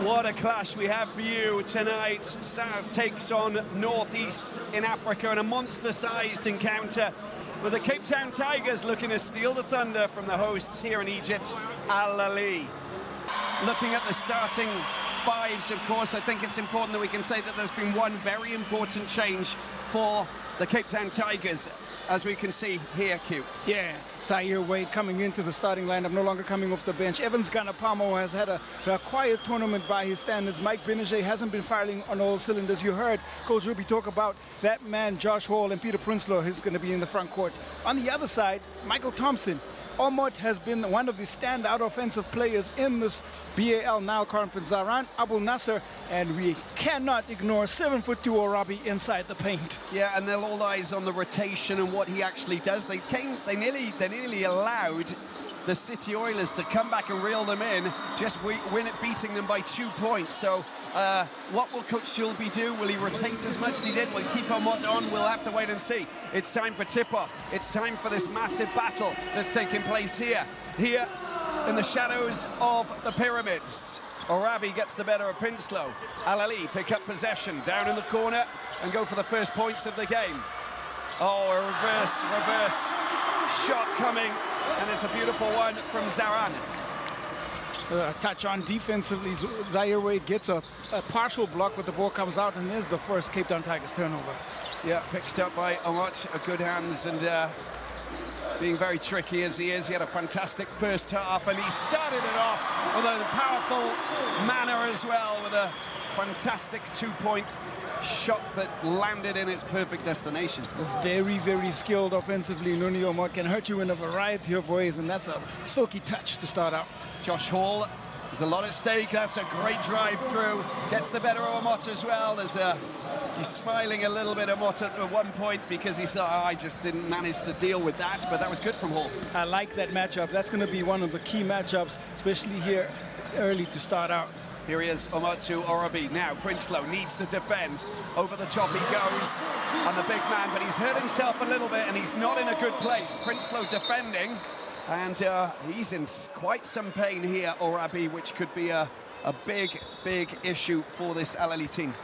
What a clash we have for you tonight. South takes on Northeast in Africa in a monster-sized encounter, with the Cape Town Tigers looking to steal the thunder from the hosts here in Egypt, Ahly. Looking at the starting fives, of course, I think it's important that we can say that there's been one very important change for the Cape Town Tigers, as we can see here, Q. Yeah, Zaire Wade coming into the starting lineup, no longer coming off the bench. Evans Ganapamo has had a quiet tournament by his standards. Mike Benajay hasn't been firing on all cylinders. You heard Coach Ruby talk about that man, Josh Hall, and Peter Prinsloo, who's going to be in the front court. On the other side, Michael Thompson. Omot has been one of the standout offensive players in this BAL-Nile Conference. Zaran Abu Nasser, and we cannot ignore 7'2" Orabi inside the paint. Yeah, and they're all eyes on the rotation and what he actually does. They nearly allowed the City Oilers to come back and reel them in, just beating them by 2 points. So what will Coach Julby do? Will he rotate as much as he did? Will he keep Omot on? We'll have to wait and see. It's time for tip-off. It's time for this massive battle that's taking place here in the shadows of the pyramids. Orabi gets the better of Prinsloo. Ahly pick up possession down in the corner and go for the first points of the game. Oh, a reverse shot coming, and it's a beautiful one from Zaran. Touch on defensively, Zaire Wade gets a partial block, but the ball comes out, and there's the first Cape Town Tigers turnover. Yeah, picked up by Omot, good hands, and being very tricky as he is. He had a fantastic first half, and he started it off with a powerful manner as well, with a fantastic 2-point shot that landed in its perfect destination. Very, very skilled offensively. Nuni Omot can hurt you in a variety of ways, and that's a silky touch to start out. Josh Hall, there's a lot at stake. That's a great drive through. Gets the better of Omot as well. He's smiling a little bit, Omot, at one point, because he said, I just didn't manage to deal with that, but that was good from Hall. I like that matchup. That's going to be one of the key matchups, especially here early to start out. Here he is, Omot to Orabi. Now Prinsloo needs to defend. Over the top he goes on the big man, but he's hurt himself a little bit and he's not in a good place. Prinsloo defending, and he's in quite some pain here, Orabi, which could be a big issue for this Ahly team.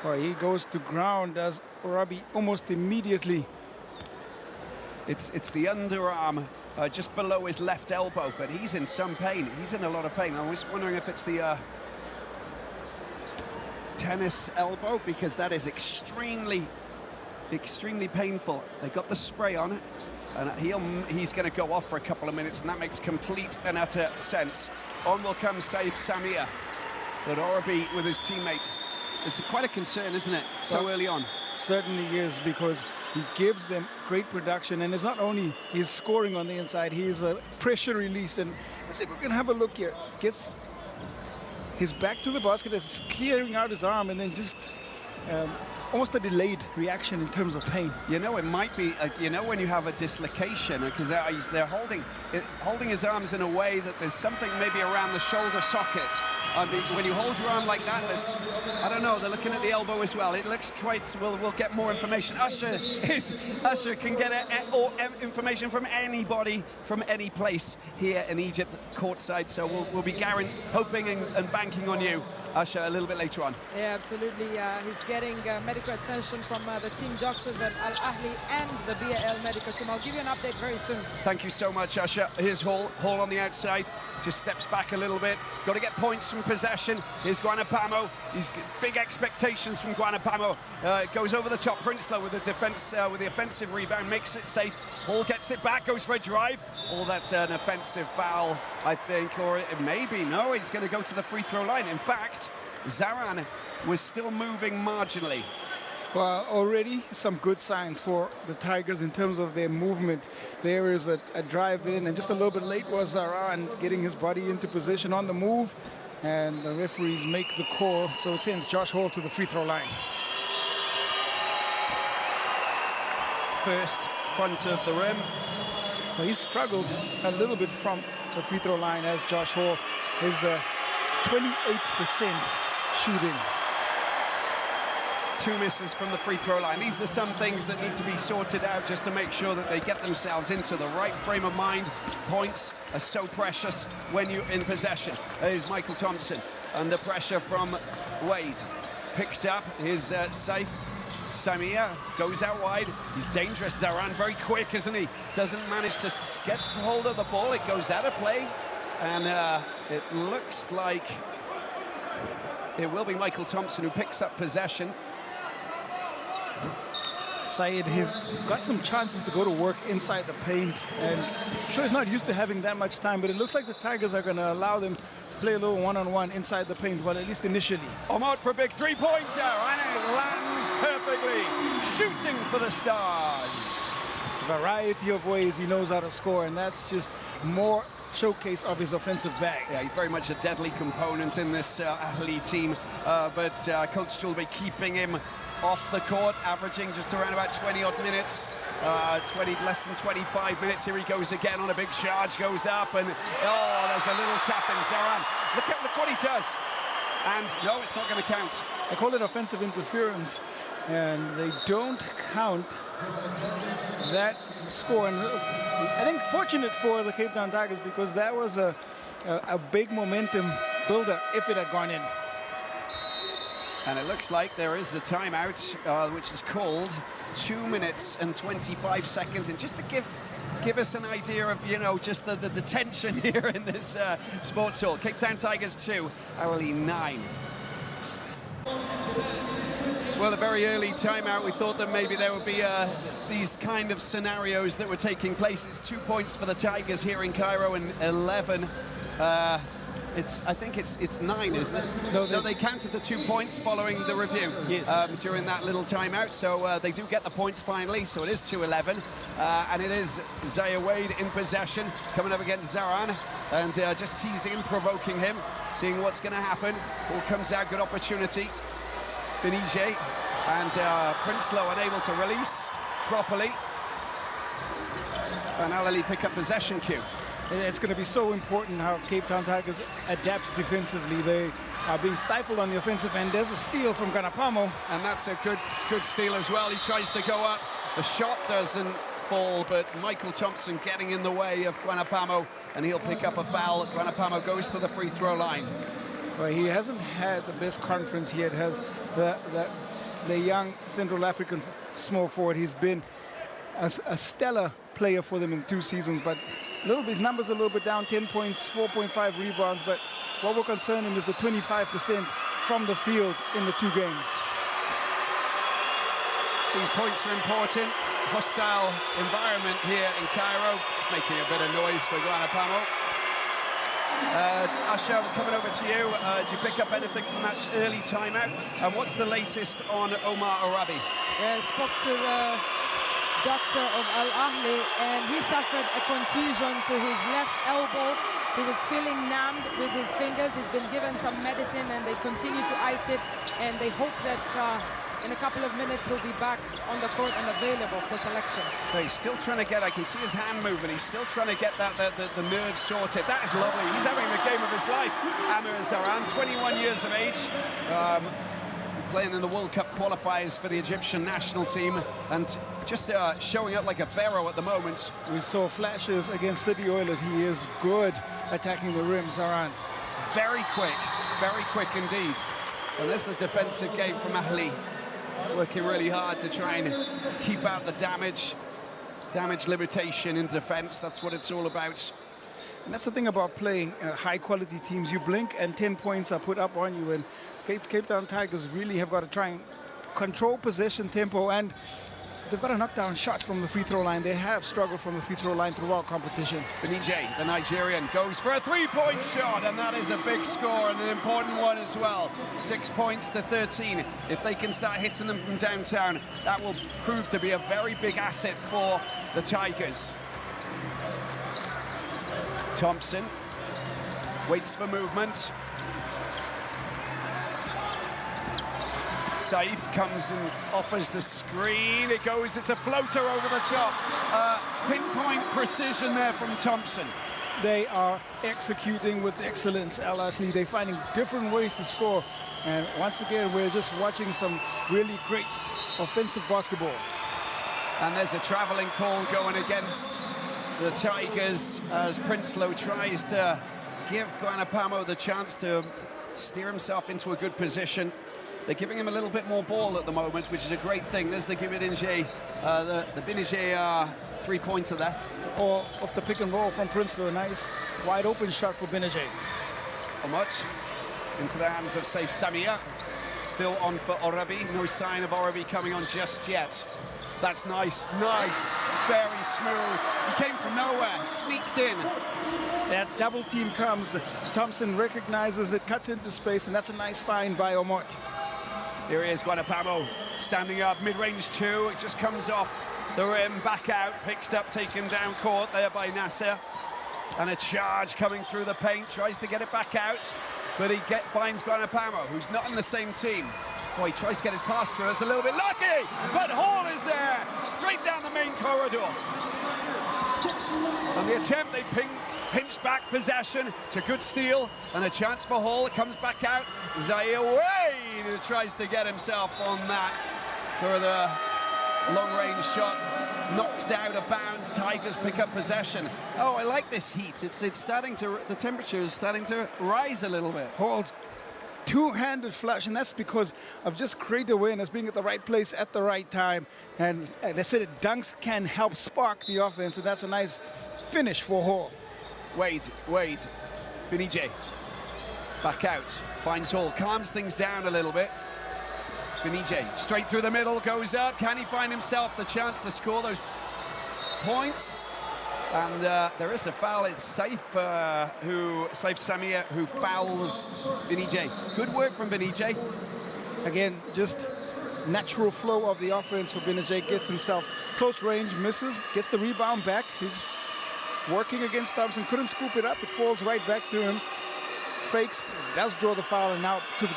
Well, he goes to ground as Orabi almost immediately. It's the underarm just below his left elbow, but he's in some pain. He's in a lot of pain. I was wondering if it's the tennis elbow, because that is extremely painful. They got the spray on it, and he's going to go off for a couple of minutes, and that makes complete and utter sense. On will come Saif Samir, but Orabi with his teammates. It's quite a concern, isn't it, so early on? Certainly is, because he gives them great production, and it's not only he's scoring on the inside, he's a pressure release. And let's see if we can have a look here. Gets his back to the basket, is clearing out his arm, and then just almost a delayed reaction in terms of pain. You know, it might be, you know, when you have a dislocation, because they're holding his arms in a way that there's something maybe around the shoulder socket. I mean, when you hold your arm like that, I don't know, they're looking at the elbow as well. It looks quite, we'll get more information. Usher can get information from anybody, from any place here in Egypt, courtside. So we'll be hoping and banking on you, Usher, a little bit later on. Yeah, absolutely. He's getting medical attention from the team doctors at Ahly and the BAL medical team. I'll give you an update very soon. Thank you so much, Usher. Here's Hall on the outside. Just steps back a little bit. Got to get points from possession. Here's Guanapamo. He's big expectations from Guanapamo. Goes over the top. Prinsloo with the defense, with the offensive rebound, makes it safe. Hall gets it back, goes for a drive. Oh, that's an offensive foul, I think, or maybe no. He's going to go to the free throw line. In fact, Zaran was still moving marginally. Well, already some good signs for the Tigers in terms of their movement. There is a drive in, and just a little bit late was Zaran getting his body into position on the move, and the referees make the call, so it sends Josh Hall to the free throw line. First front of the rim. Well, he struggled a little bit from the free throw line as Josh Hall is 28% shooting. 2 misses from the free throw line. These are some things that need to be sorted out just to make sure that they get themselves into the right frame of mind. Points are so precious when you're in possession. There's Michael Thompson. under pressure from Wade. Picks up his Saif. Samir goes out wide. He's dangerous. Zaran very quick, isn't he? Doesn't manage to get hold of the ball. It goes out of play. And it looks like it will be Michael Thompson who picks up possession. Said has got some chances to go to work inside the paint, and I'm sure he's not used to having that much time, but it looks like the Tigers are going to allow them to play a little one-on-one inside the paint, well, at least initially. Ahmad for a big three-pointer, and it lands perfectly, shooting for the Stars. Variety of ways he knows how to score, and that's just more showcase of his offensive bag. Yeah, he's very much a deadly component in this Ahly team, but Coach will be keeping him off the court, averaging just around about 20-odd minutes, less than 25 minutes. Here he goes again on a big charge, goes up, and oh, there's a little tap in Zaran. Look what he does. And no, it's not going to count. I call it offensive interference, and they don't count that score. And I think fortunate for the Cape Town Tigers, because that was a big momentum builder if it had gone in. And it looks like there is a timeout, which is called 2 minutes and 25 seconds. And just to give us an idea of, you know, just the tension here in this sports hall. Cape Town Tigers 2, Ahly 9. Well, a very early timeout. We thought that maybe there would be these kind of scenarios that were taking place. It's 2 points for the Tigers here in Cairo and 11. I think it's 9, isn't it? No, they counted the 2 points following the review. Yes. During that little timeout, so they do get the points finally, so it is 2-11, and it is Zaya Wade in possession, coming up against Zaran, and just teasing him, provoking him, seeing what's going to happen. Ball comes out, good opportunity. EGY and Princelow unable to release properly, and Ahly pick up possession cue. It's going to be so important how Cape Town Tigers adapt defensively. They are being stifled on the offensive end. There's a steal from Ganapamo. And that's a good steal as well. He tries to go up. The shot doesn't fall, but Michael Thompson getting in the way of Ganapamo, and he'll pick up a foul. Ganapamo goes to the free throw line. Well, he hasn't had the best conference yet, has the young Central African small forward. He's been a stellar player for them in 2 seasons, but his numbers a little bit down, 10 points, 4.5 rebounds, but what we're concerned him is the 25% from the field in the 2 games. These points are important. Hostile environment here in Cairo, just making a bit of noise for Ganapamo. Asha, coming over to you. Did you pick up anything from that early timeout? And what's the latest on Omar Arabi? Yeah, I spoke to the doctor of Ahly, and he suffered a contusion to his left elbow. He was feeling numbed with his fingers. He's been given some medicine, and they continue to ice it, and they hope that in a couple of minutes he'll be back on the court and available for selection. But he's still trying to get, I can see his hand moving, he's still trying to get the nerves sorted. That is lovely. He's having the game of his life. Amir Zaran, 21 years of age. Playing in the World Cup qualifiers for the Egyptian national team, and just showing up like a pharaoh at the moment. We saw flashes against City Oilers. He is good attacking the rim, Zaran. Very quick indeed. And there's the defensive game from Ahly, working really hard to try and keep out the damage limitation in defense. That's what it's all about. And that's the thing about playing high-quality teams. You blink and 10 points are put up on you, and Cape Town Tigers really have got to try and control possession tempo, and they've got to knock down shots from the free throw line. They have struggled from the free throw line throughout competition. EGY, the Nigerian, goes for a three-point shot, and that is a big score and an important one as well. 6 points to 13. If they can start hitting them from downtown, that will prove to be a very big asset for the Tigers. Thompson waits for movement. Saif comes and offers the screen. It goes, it's a floater over the top. Pinpoint precision there from Thompson. They are executing with excellence, Ahly. They're finding different ways to score. And once again, we're just watching some really great offensive basketball. And there's a traveling call going against the Tigers as Princelow tries to give Ganapamo the chance to steer himself into a good position. They're giving him a little bit more ball at the moment, which is a great thing. There's the Binije, the Binije three-pointer there. Or off the pick and roll from Princelow, a nice wide open shot for Binije. Omot into the hands of Saif Samia. Still on for Orabi. No sign of Orabi coming on just yet. That's nice, nice, very smooth. He came from nowhere, sneaked in. That double team comes. Thompson recognizes it, cuts into space, and that's a nice find by Omot. Here he is, Guanapamo, standing up, mid-range two. It just comes off the rim, back out, picked up, taken down court there by Nasser. And a charge coming through the paint, tries to get it back out, but he finds Guanapamo, who's not in the same team. Oh, he tries to get his pass through, it's a little bit lucky, but Hall is there, straight down the main corridor. And the attempt, they pinch back possession. It's a good steal and a chance for Hall. It comes back out. Zaire Wade tries to get himself on that for the long-range shot. Knocked out of bounds. Tigers pick up possession. Oh, I like this heat. It's starting to, the temperature is starting to rise a little bit. Hall, two-handed flush, and that's because of just great awareness, being at the right place at the right time. And they said it, dunks can help spark the offense, and that's a nice finish for Hall. Wade, Binije, back out, finds Hall, calms things down a little bit. Binije, straight through the middle, goes up. Can he find himself the chance to score those points? And there is a foul. It's Saif Samia who fouls Binije. Good work from Binije. Again, just natural flow of the offense for Binije. Gets himself close range, misses, gets the rebound back. He's working against Thompson, couldn't scoop it up. It falls right back to him. Fakes, does draw the foul, and now to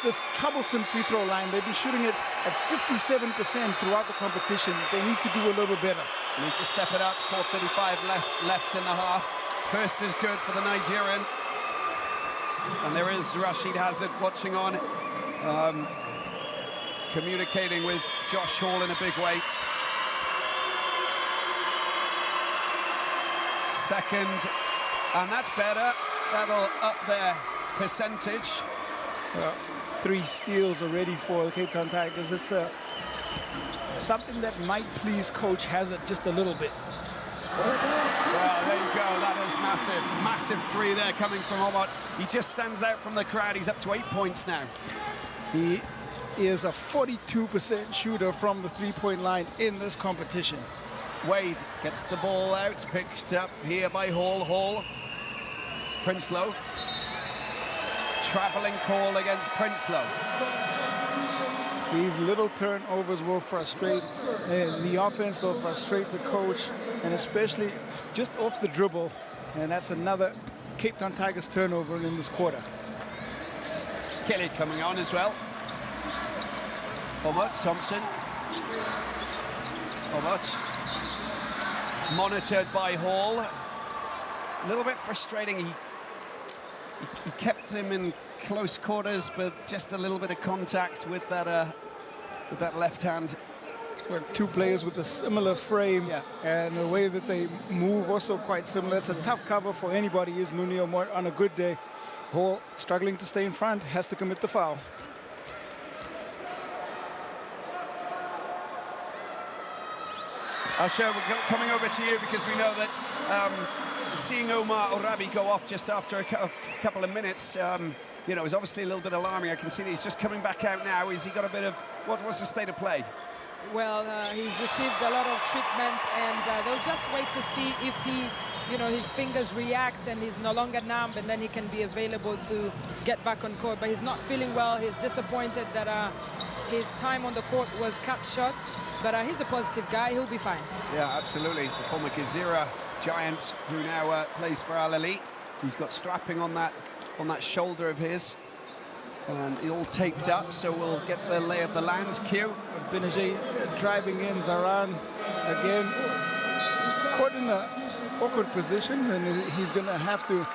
this troublesome free throw line. They've been shooting it at 57% throughout the competition. They need to do a little better. Need to step it up. 4:35 left in the half. First is good for the Nigerian. And there is Rashid Hazard watching on, communicating with Josh Hall in a big way. Second, and that's better. That'll up their percentage. 3 steals already for the Cape Town Tigers. It's something that might please Coach Hazard just a little bit. Well, there you go. That is massive. Massive 3 there coming from Omot. He just stands out from the crowd. He's up to 8 points now. He is a 42% shooter from the three-point line in this competition. Wade gets the ball out, picked up here by Hall. Princelow. Traveling call against Princelow. These little turnovers will frustrate the offense, will frustrate the coach, and especially just off the dribble. And that's another Cape Town Tigers turnover in this quarter. Kelly coming on as well. Omot, Thompson. Omot. Monitored by Hall. A little bit frustrating. He kept him in close quarters, but just a little bit of contact with that left hand. We're 2 players with a similar frame, and the way that they move also quite similar. It's a tough cover for anybody, is Nunio on a good day. Hall struggling to stay in front, has to commit the foul. Asher, we're coming over to you because we know that seeing Omar Orabi go off just after a couple of minutes, you know, is obviously a little bit alarming. I can see that he's just coming back out now. Has he got a bit of, what's the state of play? Well, he's received a lot of treatment, and they'll just wait to see if his fingers react and he's no longer numb, and then he can be available to get back on court. But he's not feeling well. He's disappointed that his time on the court was cut short, but he's a positive guy. He'll be fine. Yeah, absolutely. The former Gezira Giant, who now plays for Ahly. He's got strapping on that shoulder of his, and it all taped up. So we'll get the lay of the land. Q. Binije driving in. Zaran again caught in an awkward position, and he's going to have to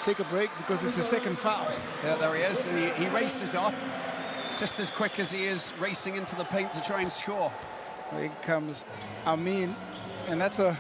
take a break because it's his second foul. Yeah, there he is. And he races off just as quick as he is racing into the paint to try and score. Here comes Amin, and that's a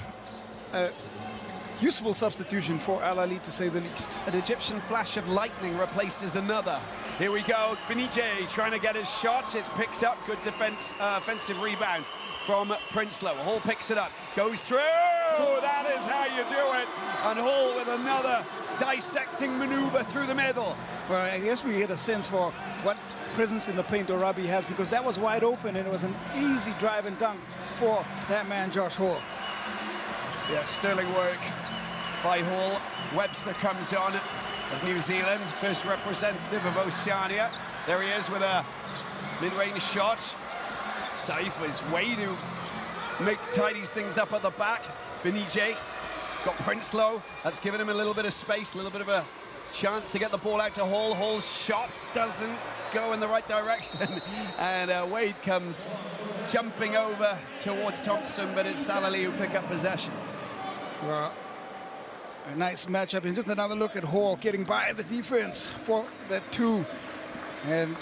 useful substitution for Ahly, to say the least. An Egyptian flash of lightning replaces another. Here we go, Benije trying to get his shots. It's picked up, good defense, offensive rebound from Prinsloo. Hall picks it up, goes through. That is how you do it. And Hall with another dissecting maneuver through the middle. Well, I guess we get a sense for what presence in the paint Orabi has, because that was wide open and it was an easy drive and dunk for that man, Josh Hall. Yeah, sterling work by Hall. Webster comes on of New Zealand, first representative of Oceania. There he is with a mid-range shot. Safe is Wade who tidies things up at the back. Benije got Prinsloo. That's given him a little bit of space, a little bit of a chance to get the ball out to Hall. Hall's shot doesn't go in the right direction. And Wade comes jumping over towards Thompson, but it's Ahly who pick up possession. Well, a nice matchup, and just another look at Hall getting by the defense for that two and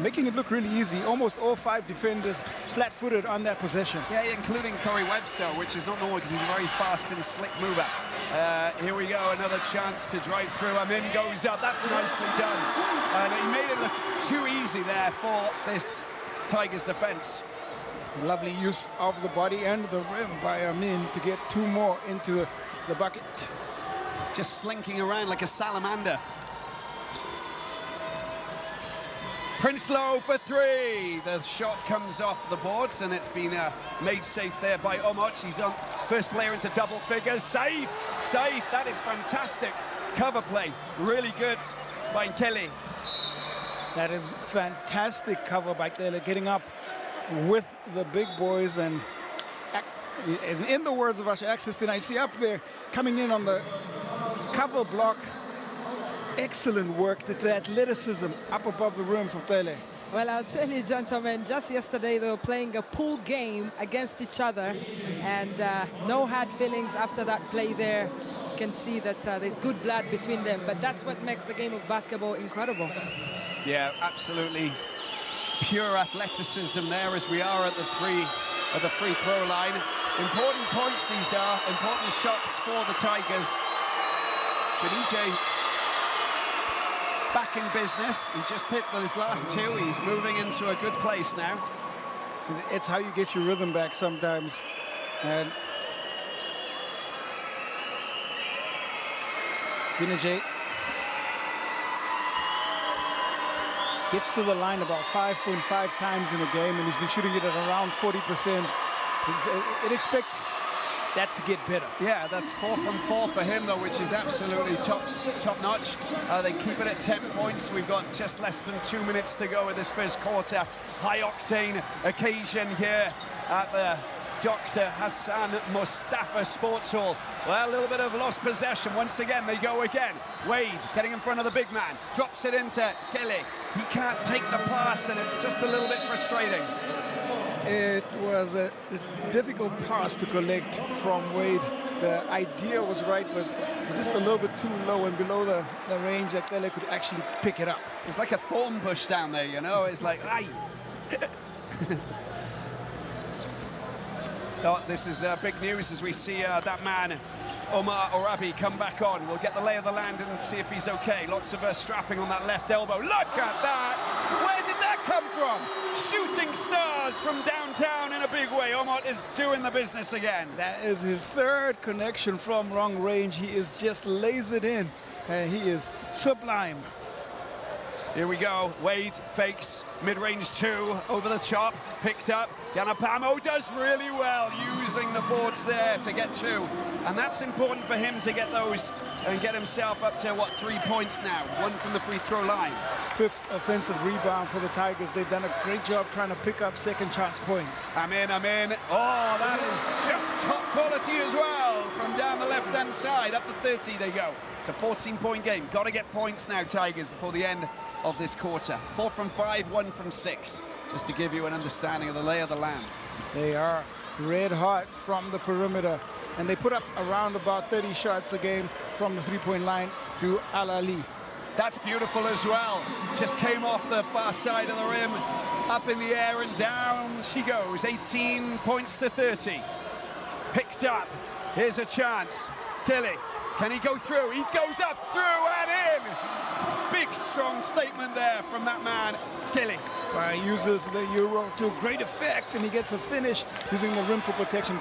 making it look really easy. Almost all 5 defenders flat-footed on that possession. Yeah, including Corey Webster, which is not normal because he's a very fast and slick mover. Here we go, another chance to drive through. Amin goes up, that's nicely done. And he made it look too easy there for this Tigers defense. Lovely use of the body and the rim by Amin to get 2 more into the bucket. Just slinking around like a salamander. Prinsloo for 3. The shot comes off the boards and it's been made safe there by Omot. He's on first player into double figures. Safe. That is fantastic. Cover play, really good by Kelly. That is fantastic cover by Kelly, getting up with the big boys. And in the words of Asha Access tonight, see up there coming in on the cover block. Excellent work. This the athleticism up above the rim from Tele. Well, I'll tell you, gentlemen, just yesterday they were playing a pool game against each other, and no hard feelings after that play there. You can see that there's good blood between them, but that's what makes the game of basketball incredible. Yeah, absolutely pure athleticism there as we are at the free throw line. Important points these are, important shots for the Tigers. Benije back in business. He just hit those last 2. He's moving into a good place now. It's how you get your rhythm back sometimes. And Benije gets to the line about 5.5 times in a game, and he's been shooting it at around 40%. I'd expect that to get better. Yeah, that's 4 from 4 for him, though, which is absolutely top-notch. They keep it at 10 points. We've got just less than 2 minutes to go in this first quarter. High-octane occasion here at the Dr. Hassan Mustafa Sports Hall. Well, a little bit of lost possession. Once again, they go again. Wade getting in front of the big man. Drops it into Kelly. He can't take the pass, and it's just a little bit frustrating. It was a difficult pass to collect from Wade. The idea was right, but just a little bit too low and below the range that Tele could actually pick it up. It was like a thorn bush down there, you know? It's like, aye. Oh, this is big news as we see that man, Omar Orabi, come back on. We'll get the lay of the land and see if he's okay. Lots of strapping on that left elbow. Look at that! Where did that come from? Shooting stars from downtown in a big way. Omar is doing the business again. That is his 3rd connection from long range. He is just lasered in, and he is sublime. Here we go. Wade fakes mid-range 2 over the top, picked up. Ganapamo does really well using the boards there to get 2. And that's important for him to get those and get himself up to, what, 3 points now? 1 from the free throw line. 5th offensive rebound for the Tigers. They've done a great job trying to pick up second chance points. Amin. Oh, that is just top quality as well. From down the left-hand side, up to 30 they go. It's a 14-point game. Got to get points now, Tigers, before the end of this quarter. 4 from 5, 1 from 6. Just to give you an understanding of the lay of the land. They are red hot from the perimeter, and they put up around about 30 shots a game from the three-point line to Ahly. That's beautiful as well. Just came off the far side of the rim, up in the air and down she goes. 18 points to 30. Picked up. Here's a chance. Kigali, can he go through? He goes up, through and in. Big, strong statement there from that man, Kigali. He uses the Euro to great effect, and he gets a finish using the rim for protection.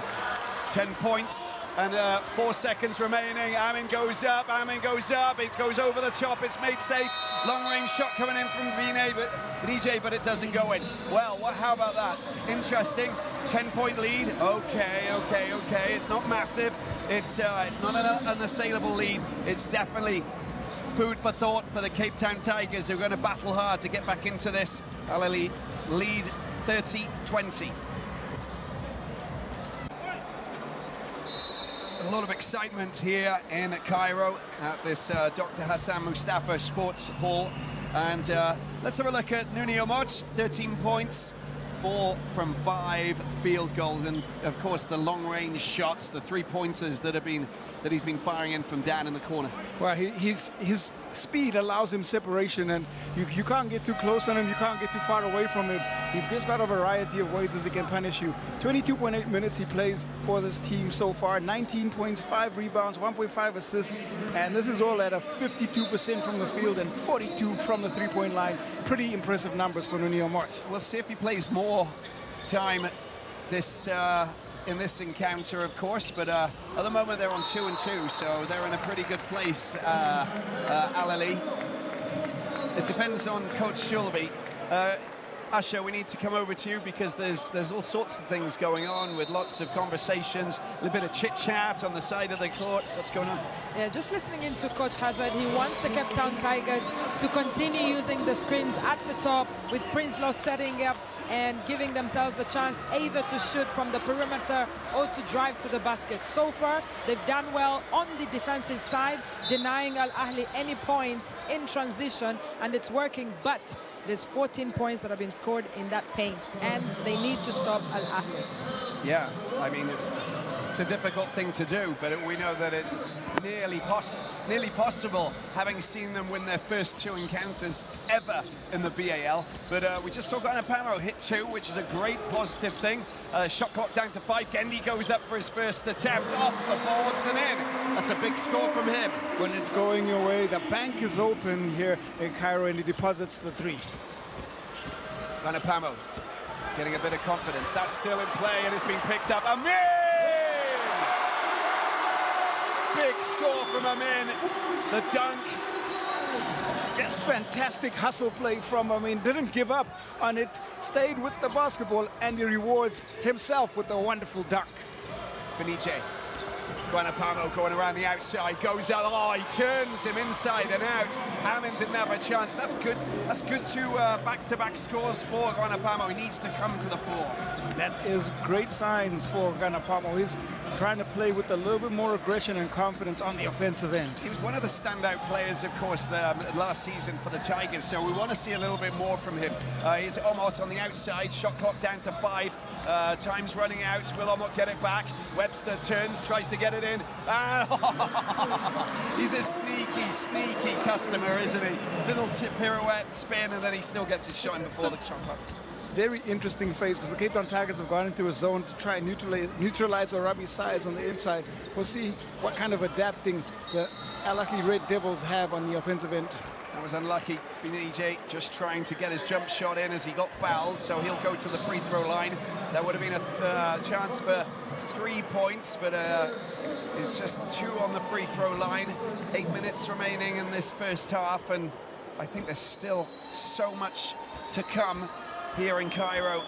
10 points and 4 seconds remaining. Amin goes up, it goes over the top, it's made safe. Long range shot coming in from EGY, but it doesn't go in. Well, how about that? Interesting, 10-point lead. Okay. It's not massive. It's not an unassailable lead. It's definitely food for thought for the Cape Town Tigers, who are going to battle hard to get back into this. Ahly lead 30-20. A lot of excitement here in Cairo at this Dr. Hassan Mustafa Sports Hall. And let's have a look at Nuni Omot, 13 points, 4 from 5 field goals, and of course the long-range shots, the three-pointers that he's been firing in from down in the corner. Well, his speed allows him separation, and you can't get too close on him, you can't get too far away from him. He's just got a variety of ways as he can punish you. 22.8 minutes he plays for this team so far, 19 points, 5 rebounds, 1.5 assists, and this is all at a 52% from the field and 42 from the three-point line. Pretty impressive numbers for Nuni Omot. We'll see if he plays more time this in this encounter, of course, but at the moment they're on 2-2, so they're in a pretty good place. Ahly. It depends on Coach Shulby. Asha, we need to come over to you because there's all sorts of things going on with lots of conversations, a little bit of chit-chat on the side of the court. What's going on? Yeah, just listening into Coach Hazard, he wants the Cape Town Tigers to continue using the screens at the top, with Prinsloo setting up and giving themselves a chance either to shoot from the perimeter or to drive to the basket. So far, they've done well on the defensive side, denying Ahly any points in transition, and it's working, but there's 14 points that have been scored in that paint, and they need to stop Ahly. Yeah, I mean, it's a difficult thing to do, but we know that it's nearly possible, having seen them win their first 2 encounters ever in the BAL. But we just saw Ganapamo hit 2, which is a great positive thing. Shot clock down to 5. Gendi goes up for his first attempt, off the boards and in. That's a big score from him. When it's going your way, the bank is open here in Cairo, and he deposits the 3. Ganapamo getting a bit of confidence. That's still in play, and it's been picked up. Amin! Big score from Amin. The dunk. Just fantastic hustle play from Amin. Didn't give up on it. Stayed with the basketball, and he rewards himself with a wonderful dunk. Benice. Ganapamo going around the outside, goes out. Oh, he turns him inside and out. Amin didn't have a chance. That's good. That's good to back-to-back scores for Ganapamo. He needs to come to the floor. That is great signs for Ganapamo. He's trying to play with a little bit more aggression and confidence on the offensive end. He was one of the standout players, of course, last season for the Tigers, so we want to see a little bit more from him. Here's Omot on the outside, shot clock down to 5. Time's running out. Will Omot get it back? Webster turns, tries to get it in. He's a sneaky customer, isn't he? Little pirouette, spin, and then he still gets his shot in before the shot clock. Very interesting phase, because the Cape Town Tigers have gone into a zone to try and neutralize Arabi's size on the inside. We'll see what kind of adapting the Ahly Red Devils have on the offensive end. That was unlucky. Benice just trying to get his jump shot in as he got fouled, so he'll go to the free throw line. That would have been a chance for 3 points, but it's just 2 on the free throw line. 8 minutes remaining in this first half, and I think there's still so much to come here in Cairo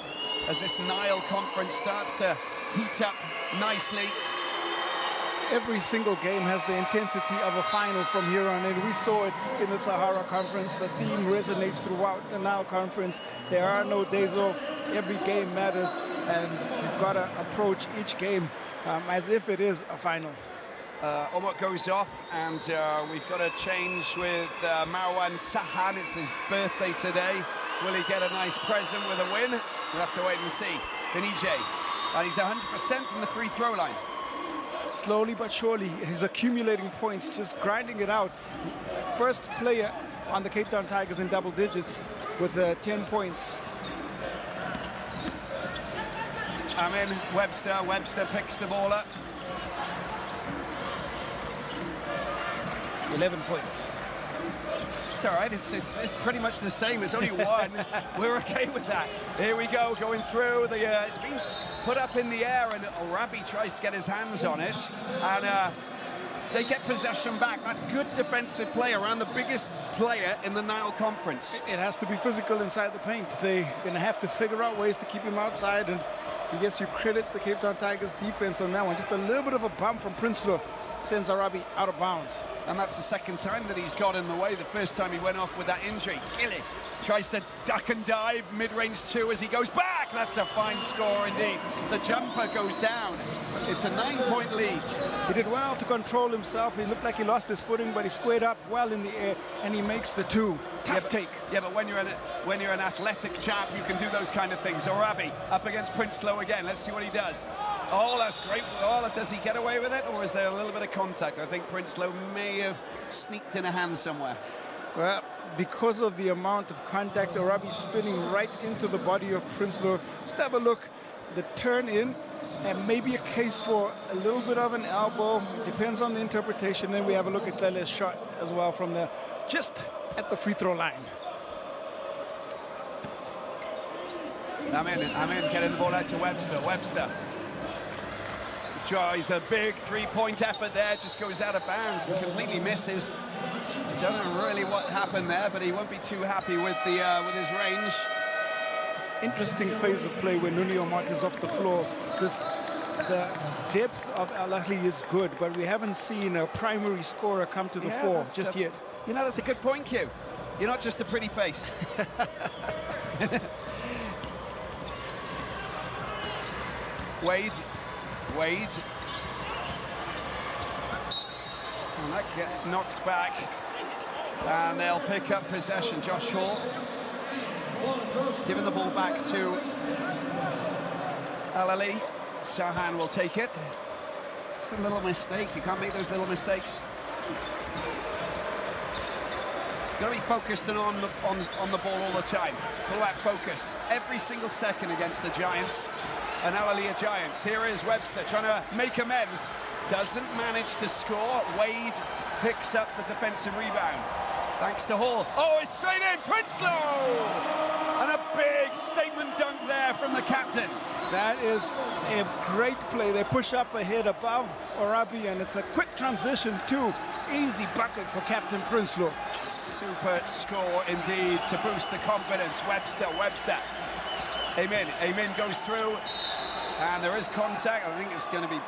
as this Nile conference starts to heat up nicely. Every single game has the intensity of a final from here on in. We saw it in the Sahara Conference. The theme resonates throughout the Nile Conference. There are no days off. Every game matters, and you've got to approach each game as if it is a final. Omot goes off, and we've got a change with Marwan Sahan. It's his birthday today. Will he get a nice present with a win? We'll have to wait and see. Benice, and he's 100% from the free throw line. Slowly but surely, he's accumulating points, just grinding it out. First player on the Cape Town Tigers in double digits with 10 points. Amin, Webster picks the ball up. 11 points. It's all right. It's pretty much the same. It's only one. We're okay with that. Here we go, going through. It's been put up in the air, and Arabi tries to get his hands on it. And they get possession back. That's good defensive play around the biggest player in the Nile Conference. It has to be physical inside the paint. They're going to have to figure out ways to keep him outside. And I guess you credit the Cape Town Tigers defense on that one. Just a little bit of a bump from Prinsloo sends Arabi out of bounds. And that's the second time that he's got in the way. The first time he went off with that injury. Gilly tries to duck and dive, mid-range 2 as he goes back. That's a fine score indeed. The jumper goes down. It's a 9-point lead. He did well to control himself. He looked like he lost his footing, but he squared up well in the air, and he makes the 2. Tough take. Yeah, but when you're an athletic chap, you can do those kind of things. Arabi up against Prinsloo again. Let's see what he does. Oh, that's great. Oh, does he get away with it, or is there a little bit of contact? I think Prinsloo may have sneaked in a hand somewhere. Well, because of the amount of contact, Arabi spinning right into the body of Prinsloo. Just have a look. The turn in, and maybe a case for a little bit of an elbow. Depends on the interpretation. Then we have a look at Lele's shot as well from there, just at the free throw line. I'm in, getting the ball out to Webster. Webster tries a big three-point effort there, just goes out of bounds and completely misses. Don't know really what happened there, but he won't be too happy with his range. Interesting phase of play when Nuno Mark is off the floor, because the depth of Ahly is good, but we haven't seen a primary scorer come to the fore just yet. You know, that's a good point, Q. You're not just a pretty face. Wade. And that gets knocked back. And they'll pick up possession. Josh Hall giving the ball back to Ahly. Sahan will take it. Just a little mistake. You can't make those little mistakes. Got to be focused and on the ball all the time. It's all about focus. Every single second against the Giants. And Ahly are Giants. Here is Webster trying to make amends. Doesn't manage to score. Wade picks up the defensive rebound. Thanks to Hall. Oh, it's straight in. Prinsloo! And a big statement dunk there from the captain. That is a great play. They push up ahead above Arabi, and it's a quick transition to easy bucket for Captain Prinsloo. Super score indeed to boost the confidence. Webster. Amin goes through, and there is contact. I think it's going to be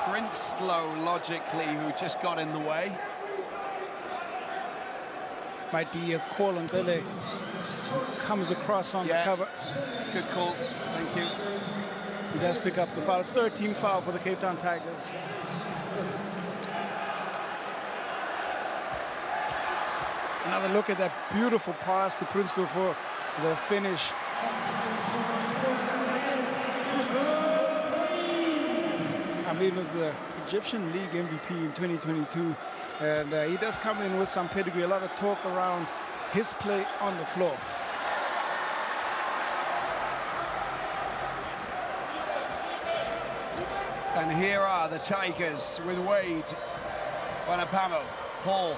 Prinsloo, logically, who just got in the way. Might be a call on Bele. Comes across on the cover. Good call. Thank you. He does pick up the foul. It's 13 foul for the Cape Town Tigers. Another look at that beautiful pass to Prinsloo for the finish. Amin was the Egyptian League MVP in 2022, and he does come in with some pedigree. A lot of talk around his play on the floor. And here are the Tigers with Wade. Wanapamo, Hall,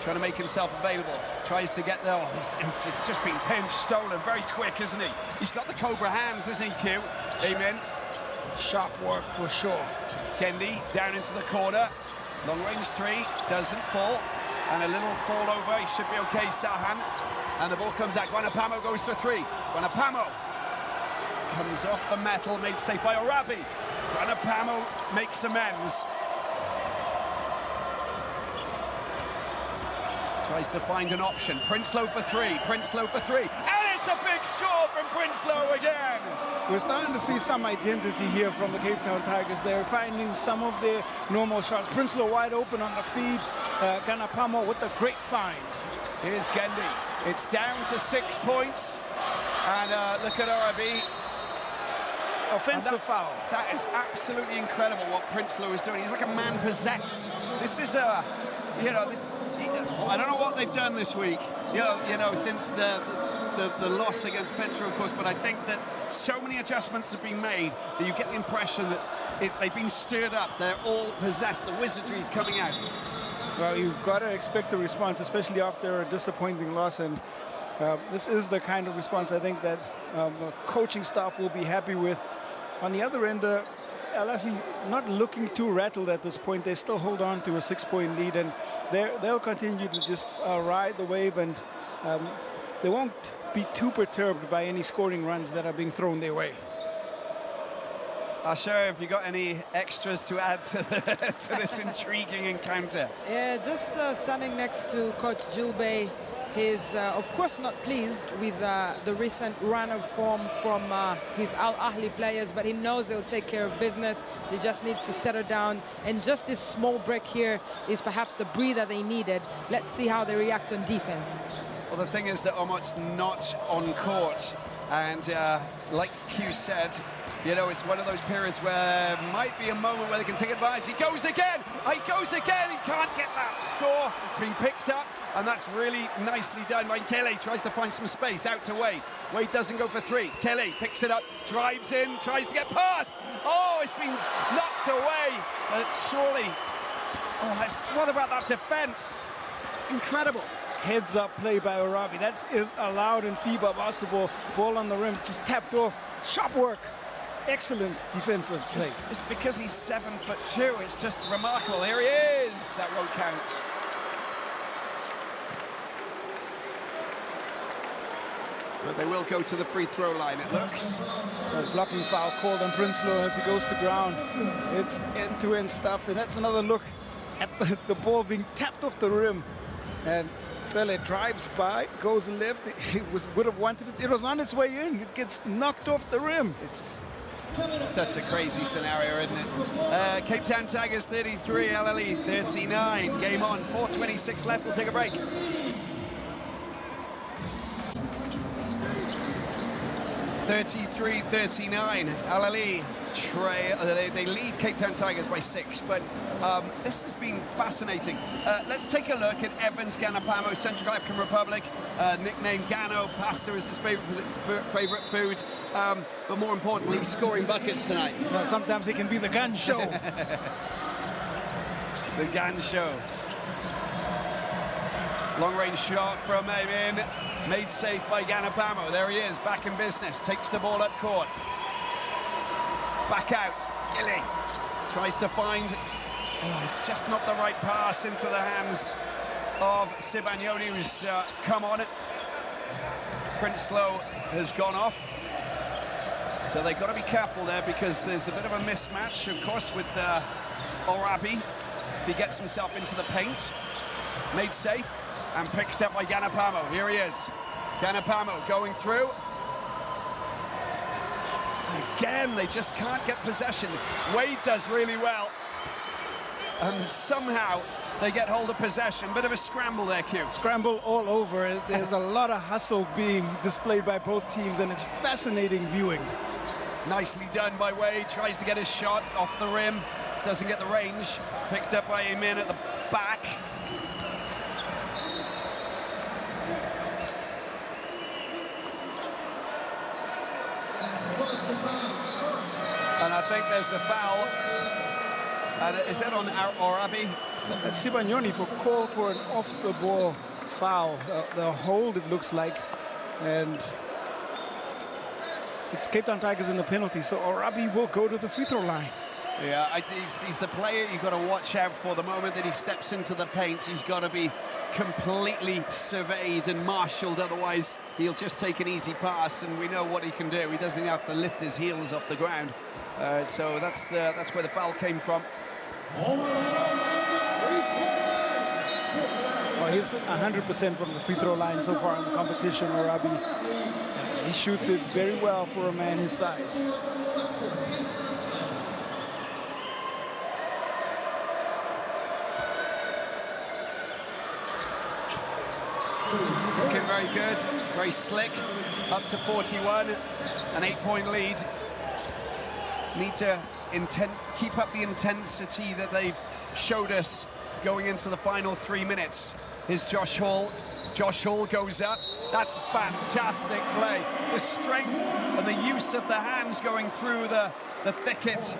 trying to make himself available. Tries to get there. Oh, it's just been pinched, stolen. Very quick, isn't he? He's got the Cobra hands, isn't he, Q? Amen. Sharp work for sure. Kendi down into the corner. Long range 3, doesn't fall. And a little fall over, he should be okay, Sahan. And the ball comes out. Wanapamo goes for 3. Wanapamo comes off the metal, made safe by Arabi. Wanapamo makes amends. Tries to find an option. Prinsloo for 3. And it's a big score from Prinsloo again. We're starting to see some identity here from the Cape Town Tigers. They're finding some of their normal shots. Prinsloo wide open on the feed. Ganapamo with a great find. Here's Kendi. It's down to 6 points. And look at Arabi. Offensive foul. That is absolutely incredible what Prinsloo is doing. He's like a man possessed. This is a, I don't know what they've done this week, since the loss against Petro, of course, but I think that so many adjustments have been made that you get the impression that they've been stirred up. They're all possessed. The wizardry is coming out. Well, you've got to expect a response, especially after a disappointing loss. And this is the kind of response I think that the coaching staff will be happy with. On the other end, Ahly not looking too rattled at this point. They still hold on to a 6-point lead, and they'll continue to just ride the wave, and they won't be too perturbed by any scoring runs that are being thrown their way. Asher, have you got any extras to add to this intriguing encounter? Yeah, just standing next to Coach Julbe. He's, of course, not pleased with the recent run of form from his Ahly players, but he knows they'll take care of business. They just need to settle down, and just this small break here is perhaps the breather they needed. Let's see how they react on defense. Well, the thing is that Omot's not on court, and like Q said, you know, it's one of those periods where might be a moment where they can take advantage. He goes again! He goes again! He can't get that score. It's been picked up, and that's really nicely done by Kelly. Tries to find some space out to Wade. Wade doesn't go for three. Kelly picks it up, drives in, tries to get past. Oh, it's been knocked away. But surely, what about that defense? Incredible. Heads up play by Arabi. That is allowed in FIBA basketball. Ball on the rim, just tapped off. Sharp work. Excellent defensive play. It's because he's 7'2". It's just remarkable. Here he is. That won't count. But they will go to the free throw line, it looks. A blocking foul called on Prinsloo as he goes to ground. It's end-to-end stuff, and that's another look at the ball being tapped off the rim. And Pele drives by, goes left. He would have wanted it. It was on its way in. It gets knocked off the rim. It's such a crazy scenario, isn't it? Cape Town Tigers 33, Ahly 39. Game on, 4:26 left. We'll take a break. (33-39). Ahly they lead Cape Town Tigers by 6, but this has been fascinating. Let's take a look at Evans Ganapamo, Central African Republic, nicknamed Gano. Pasta is his favorite food, but more importantly, he's scoring buckets tonight. Well, sometimes it can be the gun show. The gun show. Long range shot from Amin. Made safe by Ganapamo. There he is, back in business. Takes the ball up court. Back out. Gilly tries to find. Oh, it's just not the right pass into the hands of Sibagnoni, who's come on it. Prinsloo has gone off. So they've got to be careful there because there's a bit of a mismatch, of course, with Orabi. If he gets himself into the paint. Made safe. And picked up by Ganapamo. Here he is. Ganapamo going through. Again, they just can't get possession. Wade does really well. And somehow they get hold of possession. Bit of a scramble there, Q. Scramble all over. There's a lot of hustle being displayed by both teams, and it's fascinating viewing. Nicely done by Wade. Tries to get his shot off the rim. Just doesn't get the range. Picked up by Amin at the back. And I think there's a foul. And is that on Orabi? Sibagnoni for call for an off-the-ball foul. The hold, it looks like. And it's Cape Town Tigers in the penalty, so Orabi will go to the free throw line. Yeah, he's the player you've got to watch out for. The moment that he steps into the paint, he's got to be completely surveyed and marshaled, otherwise he'll just take an easy pass, and we know what he can do. He doesn't have to lift his heels off the ground. So that's where the foul came from. Well, he's 100% from the free throw line so far in the competition, Orabi. He shoots it very well for a man his size. Looking very good, very slick, up to 41, an 8-point lead. Need to keep up the intensity that they've showed us going into the final 3 minutes. Here's Josh Hall. Josh Hall goes up. That's fantastic play. The strength and the use of the hands going through the thicket.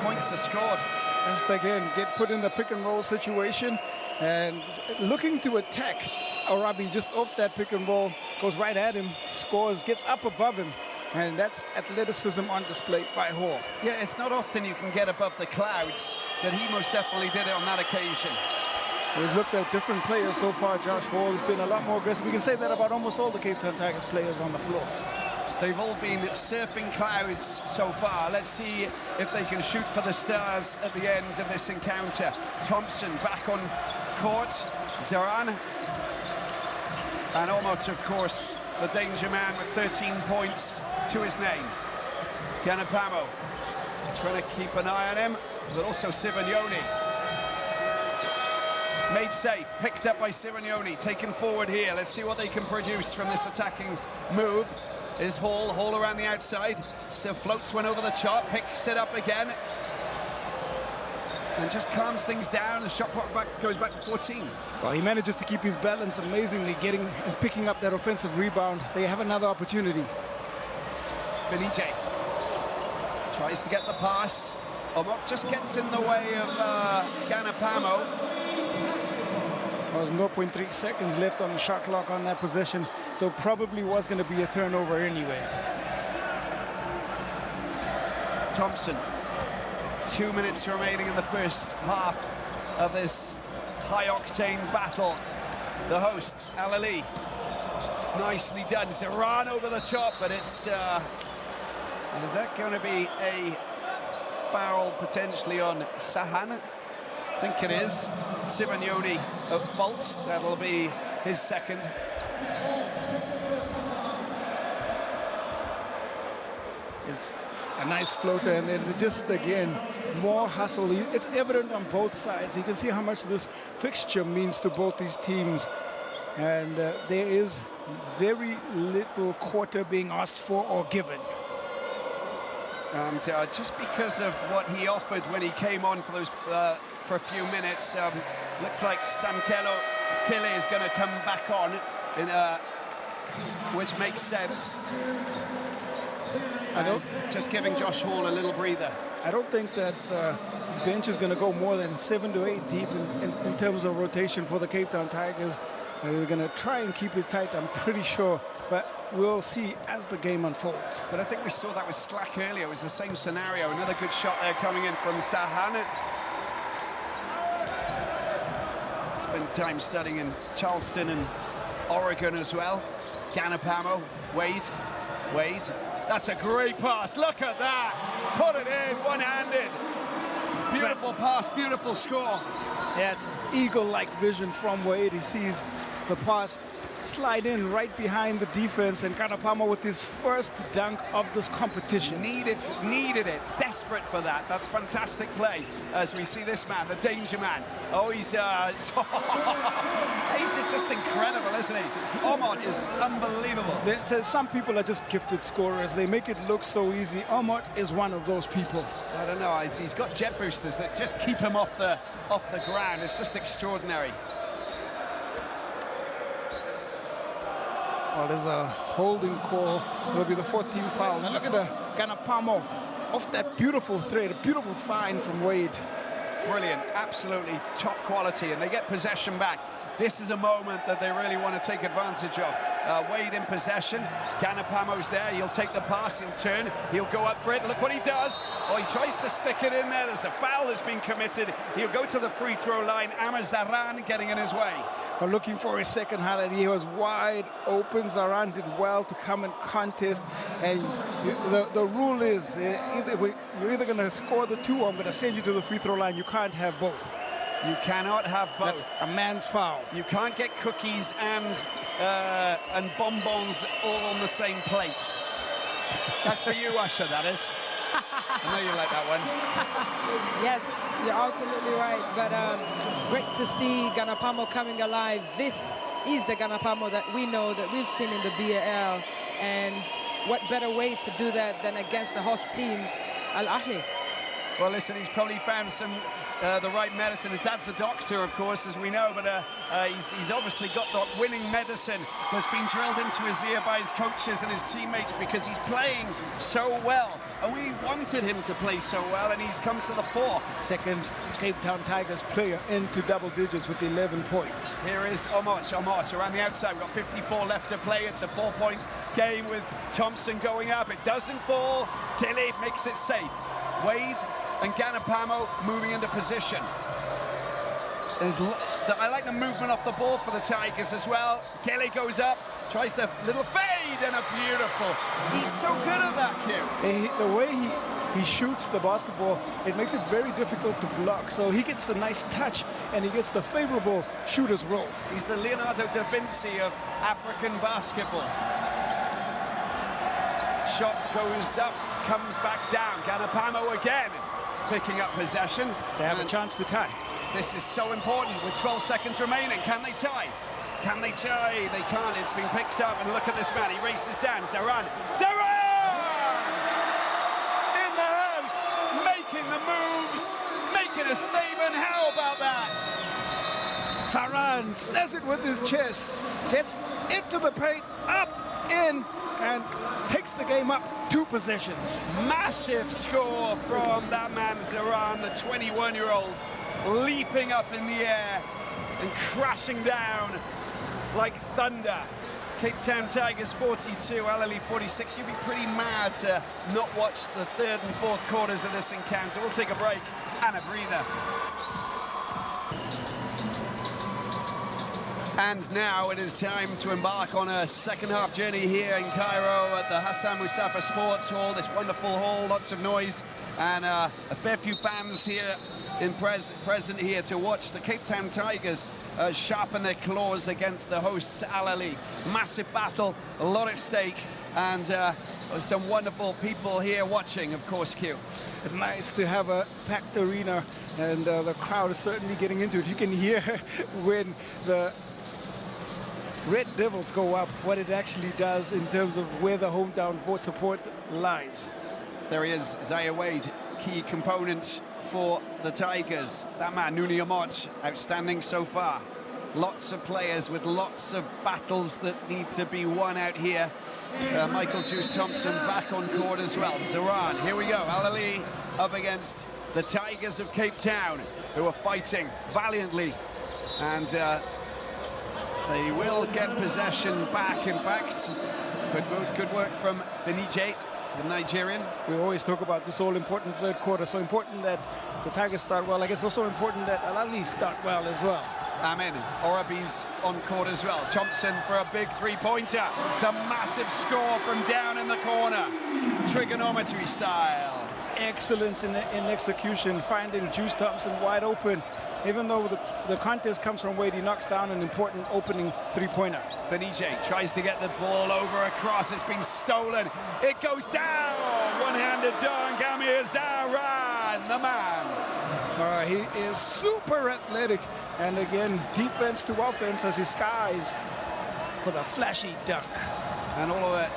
Points are scored. Just again, get put in the pick and roll situation. and looking to attack Arabi just off that pick and roll, goes right at him, scores, gets up above him, and that's athleticism on display by Hall. Yeah, it's not often you can get above the clouds, but he most definitely did it on that occasion. He's looked at different players so far. Josh Hall has been a lot more aggressive. We can say that about almost all the Cape Town Tigers players on the floor. They've all been surfing clouds so far. Let's see if they can shoot for the stars at the end of this encounter. Thompson back on court. Zaran. And Omot, of course, the danger man with 13 points to his name. Ganapamo trying to keep an eye on him, but also Sivagnoni. Made safe, picked up by Sivagnoni, taken forward here. Let's see what they can produce from this attacking move. Is Hall around the outside, still floats one over the top, picks it up again, and just calms things down. The shot clock goes back to 14. Well, he manages to keep his balance amazingly, getting and picking up that offensive rebound. They have another opportunity. Benije tries to get the pass. Omot just gets in the way of Ganapamo. There's 0.3 seconds left on the shot clock on that possession, so probably was going to be a turnover anyway. Thompson, 2 minutes remaining in the first half of this high-octane battle. The hosts, Ahly. Nicely done. Zaran over the top, but it's... is that going to be a foul potentially on Sahan? I think it is. Sivagnoni at fault. That'll be his second. It's a nice floater, and then just again more hustle. It's evident on both sides. You can see how much this fixture means to both these teams, and there is very little quarter being asked for or given. And just because of what he offered when he came on for those for a few minutes, looks like Samkelo Kile is going to come back on, which makes sense. Just giving Josh Hall a little breather. I don't think that the bench is going to go more than 7 to 8 deep in terms of rotation for the Cape Town Tigers. They're going to try and keep it tight, I'm pretty sure, but we'll see as the game unfolds. But I think we saw that with Slack earlier. It was the same scenario. Another good shot there coming in from Sahan. Spent time studying in Charleston and Oregon as well. Ganapamo, Wade. That's a great pass. Look at that. Put it in, one-handed. Beautiful pass, beautiful score. Yeah, it's eagle-like vision from Wade. He sees the pass slide in right behind the defense, and Ganapamo with his first dunk of this competition. Needed it, desperate for that. That's fantastic play as we see this man, the danger man. Oh, he's just incredible, isn't he? Omot is unbelievable. Some people are just gifted scorers. They make it look so easy. Omot is one of those people. I don't know, he's got jet boosters that just keep him off the ground. It's just extraordinary. Well, there's a holding call. It'll be the 14th foul. Now look at the Ganapamo off that beautiful thread, a beautiful find from Wade. Brilliant, absolutely top quality, and they get possession back. This is a moment that they really want to take advantage of. Wade in possession, Ganapamo's there, he'll take the pass, he'll turn, he'll go up for it. Look what he does. Oh, he tries to stick it in there. There's a foul that's been committed. He'll go to the free throw line. Zaran getting in his way. Well, looking for his second highlight. He was wide open. Zaran did well to come and contest. And the rule is you're either going to score the two or I'm going to send you to the free throw line. You can't have both. You cannot have both. That's a man's foul. You can't get cookies and bonbons all on the same plate. That's for you, Usher, that is. I know you like that one. Yes, you're absolutely right. But great to see Ganapamo coming alive. This is the Ganapamo that we know, that we've seen in the BAL. And what better way to do that than against the host team, Ahly. Well, listen, he's probably found some the right medicine. His dad's a doctor, of course, as we know, but he's obviously got that winning medicine that's been drilled into his ear by his coaches and his teammates because he's playing so well. And we wanted him to play so well, and he's come to the fore. Second Cape Town Tigers player into double digits with 11 points. Here is Omot around the outside. We've got 54 left to play. It's a 4-point game with Thompson going up. It doesn't fall. Kelly makes it safe. Wade and Ganapamo moving into position. I like the movement off the ball for the Tigers as well. Kelly goes up, tries the little fade, and a beautiful. He's so good at that, Q. The way he shoots the basketball, it makes it very difficult to block. So he gets the nice touch, and he gets the favorable shooter's role. He's the Leonardo da Vinci of African basketball. Shot goes up, comes back down. Ganapamo again, picking up possession. They have a chance to tie. This is so important with 12 seconds remaining. Can they tie? Can they tie? They can't. It's been picked up, and look at this man. He races down. Zaran! In the house, making the moves, making a statement. How about that? Zaran says it with his chest, gets into the paint, up, in, and takes the game up 2 possessions. Massive score from that man, Zaran, the 21-year-old, leaping up in the air and crashing down like thunder. Cape Town Tigers 42, Ahly 46. You'd be pretty mad to not watch the 3rd and 4th quarters of this encounter. We'll take a break and a breather. And now it is time to embark on a second half journey here in Cairo at the Hassan Mustafa Sports Hall. This wonderful hall, lots of noise, and a fair few fans here present here to watch the Cape Town Tigers sharpen their claws against the hosts Ahly. Massive battle, a lot at stake, and some wonderful people here watching, of course, Q. It's nice to have a packed arena, and the crowd is certainly getting into it. You can hear when the Red Devils go up, what it actually does in terms of where the hometown support lies. There he is, Zaire Wade, key component for the Tigers. That man, Nuni Amot, outstanding so far. Lots of players with lots of battles that need to be won out here. Michael Juice Thompson back on court as well. Zaran, here we go. Ahly up against the Tigers of Cape Town, who are fighting valiantly. And they will get possession back, in fact. Good work from Benije, the Nigerian. We always talk about this all-important 3rd quarter. So important that the Tigers start well. I guess also important that Ahly start well as well. Amen. Orabi's on court as well. Thompson for a big 3-pointer. It's a massive score from down in the corner. Trigonometry style. Excellence in execution, finding Juice Thompson wide open. Even though the contest comes from Wade, he knocks down an important opening 3-pointer. Benije tries to get the ball over across. It's been stolen. It goes down. One-handed dunk. Amir Zaran, the man. He is super athletic. And again, defense to offense as he skies for the flashy dunk. And all of it.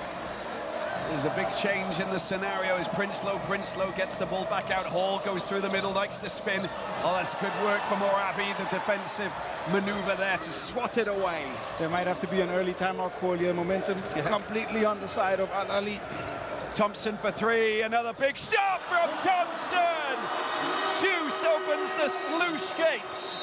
There's a big change in the scenario as Prinsloo gets the ball back out. Hall goes through the middle, likes to spin. Oh, that's good work from Orabi, the defensive maneuver there to swat it away. There might have to be an early timeout call here. Momentum completely on the side of Ahly. Thompson for 3, another big stop from Thompson. Juice opens the sluice gates.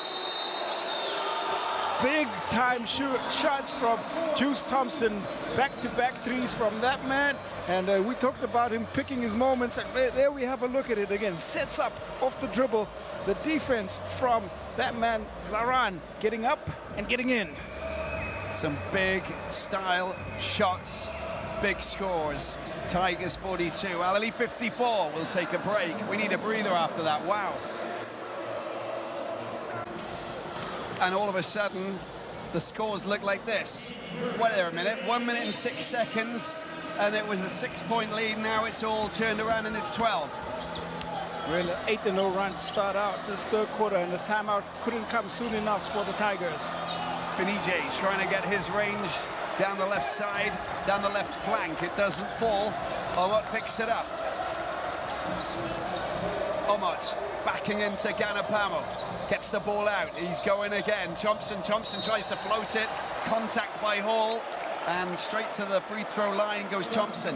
Big time shots from Juice Thompson. Back-to-back threes from that man. And we talked about him picking his moments. And there we have a look at it again. Sets up off the dribble. The defense from that man, Zaran, getting up and getting in. Some big style shots, big scores. Tigers 42, Ahly 54. We'll take a break. We need a breather after that. Wow. And all of a sudden, the scores look like this. Wait there a minute, 1 minute and 6 seconds, and it was a 6-point lead. Now it's all turned around and it's 12. Really, 8-0 run to start out this 3rd quarter, and the timeout couldn't come soon enough for the Tigers. Benije trying to get his range down the left side, down the left flank. It doesn't fall. Omot picks it up. Omot backing into Ganapamo. Gets the ball out. He's going again. Thompson tries to float it. Contact by Hall. And straight to the free throw line goes Thompson.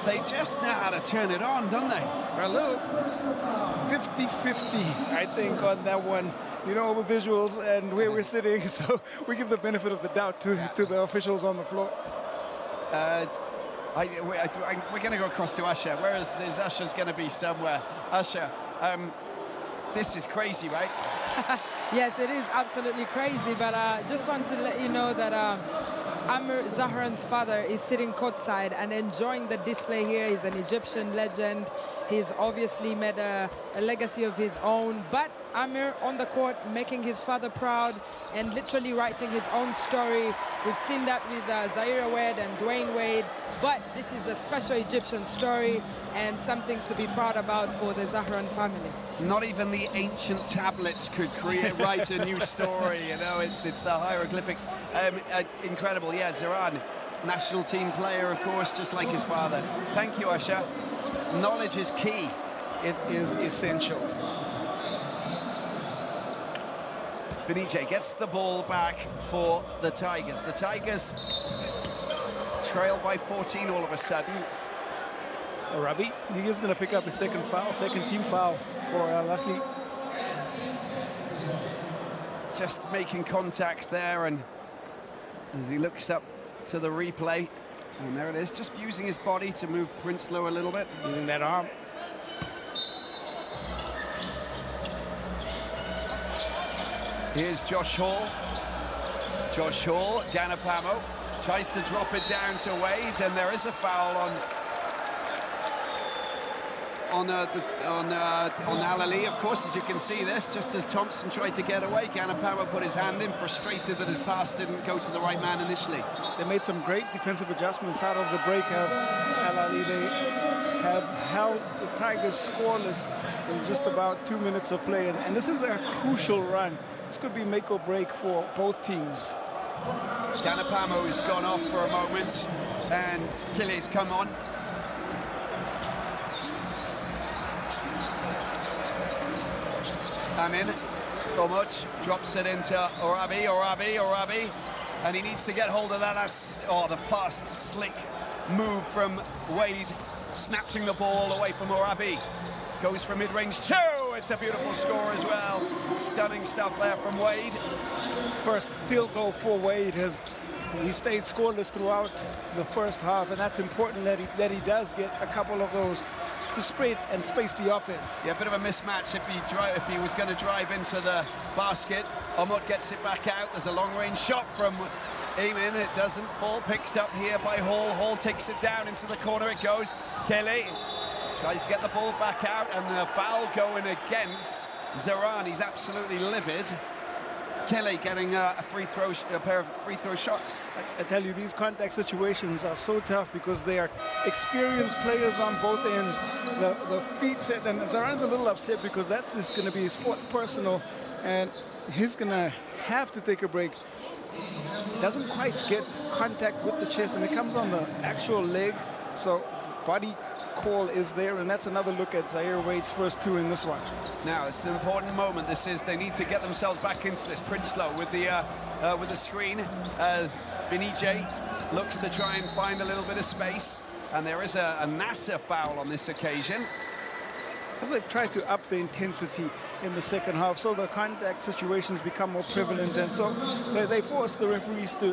They just know how to turn it on, don't they? Well, look, 50-50, I think, on that one. You know, over visuals and where we're sitting, so we give the benefit of the doubt to the officials on the floor. We're going to go across to Usher. Where is Usher's going to be somewhere? Usher, this is crazy, right? Yes, it is absolutely crazy, but I just want to let you know that Amr Zahran's father is sitting courtside and enjoying the display here. He's an Egyptian legend. He's obviously made a legacy of his own, but Amr on the court making his father proud and literally writing his own story. We've seen that with Zaire Wade and Dwayne Wade, but this is a special Egyptian story and something to be proud about for the Zahran family. Not even the ancient tablets could write a new story, you know, it's the hieroglyphics. Incredible, yeah, Zahran, national team player, of course, just like his father. Thank you, Usher. Knowledge is key. It is essential. Benije gets the ball back for the Tigers. The Tigers trail by 14 all of a sudden. Arabi, he is going to pick up his second team foul for Ahly. Just making contact there, and as he looks up to the replay, and there it is, just using his body to move Prinsloo a little bit. Using that arm. Here's Josh Hall. Josh Hall, Ganapamo, tries to drop it down to Wade, and there is a foul on Ahly, of course, as you can see this, just as Thompson tried to get away, Ganapamo put his hand in, frustrated that his pass didn't go to the right man initially. They made some great defensive adjustments out of the break of Ahly. They have held the Tigers scoreless in just about 2 minutes of play, and this is a crucial run. This could be make or break for both teams. Ganapamo has gone off for a moment, and Kile's come on. Amin, Omot drops it into Orabi, and he needs to get hold of that. The fast, slick move from Wade, snatching the ball away from Orabi. Goes for mid-range two. It's a beautiful score as well. Stunning stuff there from Wade. First field goal for Wade. He stayed scoreless throughout the first half, and that's important that he does get a couple of those to spread and space the offense. Yeah, a bit of a mismatch if he was going to drive into the basket. Omot gets it back out. There's a long-range shot from Eamon. It doesn't fall. Picked up here by Hall. Hall takes it down into the corner. It goes. Kelly tries to get the ball back out, and the foul going against Zahran. He's absolutely livid. Kelly getting a pair of free throw shots. I tell you, these contact situations are so tough because they are experienced players on both ends. The feet set, and Zahran's a little upset because that's going to be his fourth personal, and he's going to have to take a break. Doesn't quite get contact with the chest, and it comes on the actual leg, so body call is there, and that's another look at Zaire Wade's first two in this one. Now it's an important moment. This is, they need to get themselves back into this. Prinsloo with the screen as Benije looks to try and find a little bit of space, and there is a NASA foul on this occasion. As they've tried to up the intensity in the second half, so the contact situations become more prevalent, and so they force the referees to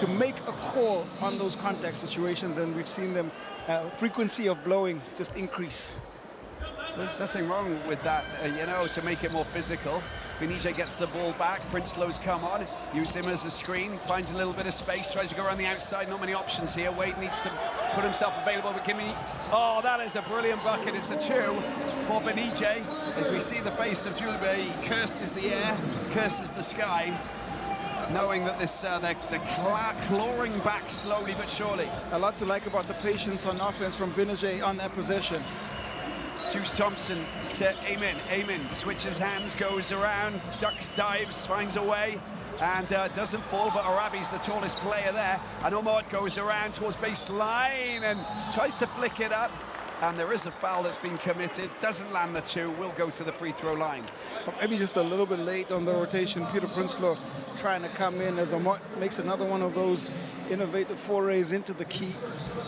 make a call on those contact situations, and we've seen them frequency of blowing just increase. There's nothing wrong with that, you know, to make it more physical. Benije gets the ball back. Prinsloo's come on, use him as a screen, finds a little bit of space, tries to go around the outside. Not many options here. Wade needs to put himself available, but oh, that is a brilliant bucket. It's a two for Benije. As we see the face of Julebe, he curses the air, curses the sky, knowing that this they're clawing back slowly but surely. A lot to like about the patience on offense from Benije on that possession. Juice Thompson to Eamon. Eamon switches hands, goes around, ducks, dives, finds a way, and doesn't fall, but Arabi's the tallest player there. And Omot goes around towards baseline and tries to flick it up. and there is a foul that's been committed. Doesn't land the 2, will go to the free throw line. Maybe just a little bit late on the rotation. Peter Prinsloo trying to come in as Omot makes another one of those innovative forays into the key.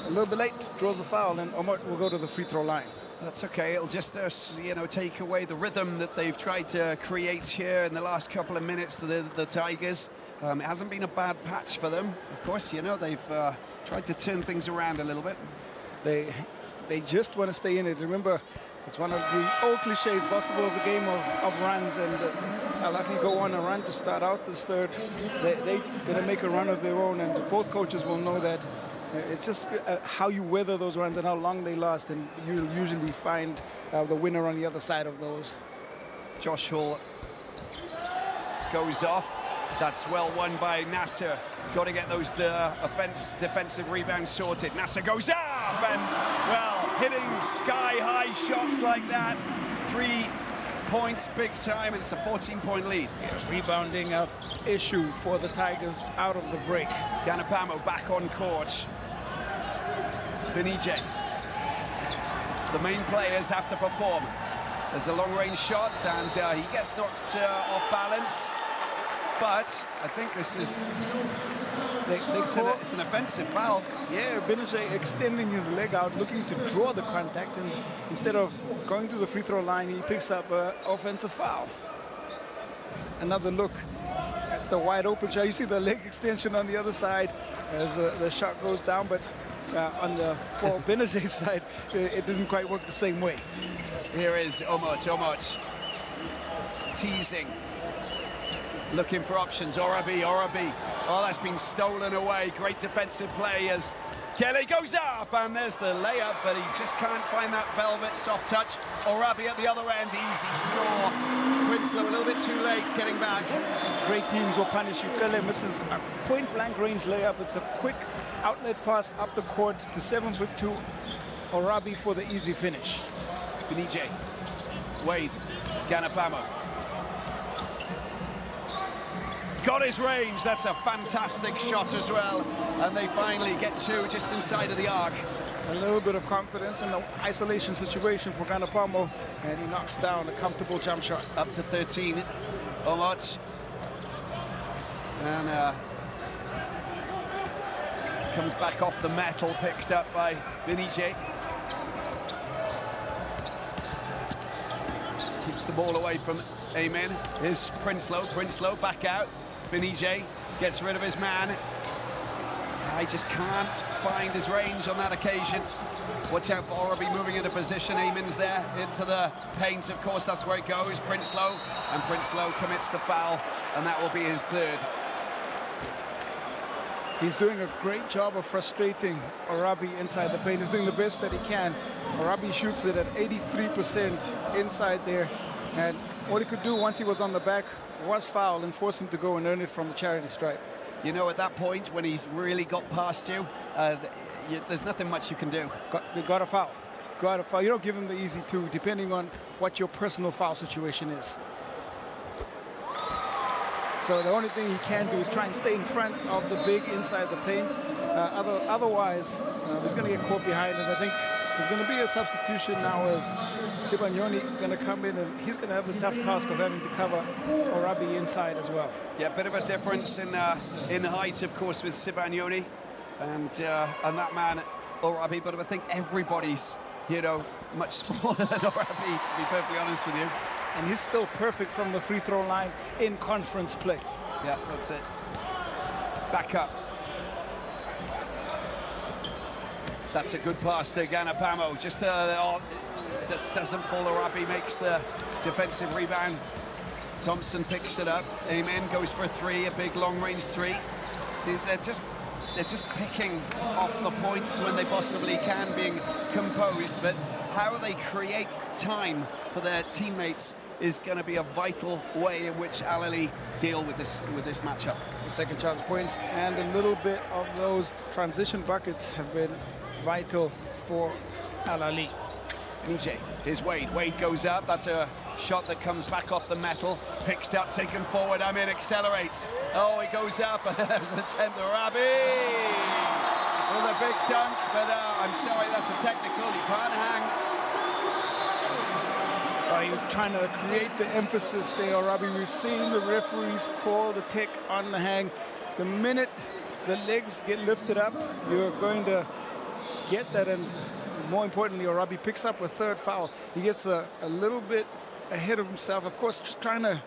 A little bit late, draws the foul, and Omot will go to the free throw line. That's okay. It'll just, you know, take away the rhythm that they've tried to create here in the last couple of minutes to the Tigers. It hasn't been a bad patch for them. Of course, you know, they've tried to turn things around a little bit. They just want to stay in it. Remember, it's one of the old cliches. Basketball is a game of runs, and Ahly go on a run to start out this third. They're going to make a run of their own, and both coaches will know that. It's just how you weather those runs and how long they last, and you'll usually find the winner on the other side of those. Josh Hall goes off. That's well won by Nasser. Got to get those defensive rebounds sorted. Nasser goes up, and, well, hitting sky-high shots like that. 3 points, big time. It's a 14-point lead. Yes, rebounding issue for the Tigers out of the break. Ganapamo back on court. Benije. The main players have to perform. There's a long-range shot, and he gets knocked off balance. But I think this is... It's an offensive foul. Yeah, Benije extending his leg out, looking to draw the contact, and instead of going to the free throw line, he picks up an offensive foul. Another look at the wide open shot. You see the leg extension on the other side as the shot goes down, but on the Benije's side, it didn't quite work the same way. Here is Omot teasing, looking for options. Orabi. Oh, that's been stolen away. Great defensive play as Kelly goes up, and there's the layup, but he just can't find that velvet soft touch. Orabi at the other end, easy score. Prinsloo a little bit too late getting back. Great teams will punish you. Kelly misses a point-blank range layup. It's a quick outlet pass up the court to 7'2" Orabi for the easy finish. Benije, Wade, Ganapamo. Got his range. That's a fantastic shot as well. And they finally get 2 just inside of the arc. A little bit of confidence in the isolation situation for Ganapamo, and he knocks down a comfortable jump shot. Up to 13, Omot. And comes back off the metal, picked up by Benije. Keeps the ball away from Amen. Here's Prinsloo back out. Benije gets rid of his man. He just can't find his range on that occasion. Watch out for Orabi moving into position. Eamon's there into the paint. Of course, that's where it goes. Prinsloo, and Prinsloo commits the foul, and that will be his 3rd. He's doing a great job of frustrating Orabi inside the paint. He's doing the best that he can. Orabi shoots it at 83% inside there, and all he could do once he was on the back was foul and force him to go and earn it from the charity stripe. You know, at that point, when he's really got past you, there's nothing much you can do. You got a foul. Got a foul. You don't give him the easy 2, depending on what your personal foul situation is. So the only thing he can do is try and stay in front of the big inside the paint. Otherwise, he's going to get caught behind, and I think there's going to be a substitution now as Sibanyoni going to come in, and he's going to have the tough task of having to cover Orabi inside as well. Yeah, a bit of a difference in height, of course, with Sibanyoni and that man, Orabi, but I think everybody's, you know, much smaller than Orabi, to be perfectly honest with you. And he's still perfect from the free throw line in conference play. Yeah, that's it. Back up. That's a good pass to Ganapamo. Just doesn't fall. Orabi makes the defensive rebound. Thompson picks it up. Amen goes for a 3, a big long-range 3. They're just picking off the points when they possibly can, being composed. But how they create time for their teammates is going to be a vital way in which Ahly deal with this matchup. The second chance points and a little bit of those transition buckets have been vital for Ahly. EJ, here's Wade. Wade goes up. That's a shot that comes back off the metal. Picked up, taken forward. Amin accelerates. Oh, he goes up. There's an attempt. Arabi with a big dunk, but I'm sorry, that's a technical. You can't hang. He was trying to create the emphasis there, Robbie. We've seen the referees call the tech on the hang. The minute the legs get lifted up, you're going to get that, and more importantly, Robbie picks up a third foul. He gets a little bit ahead of himself, of course, just trying to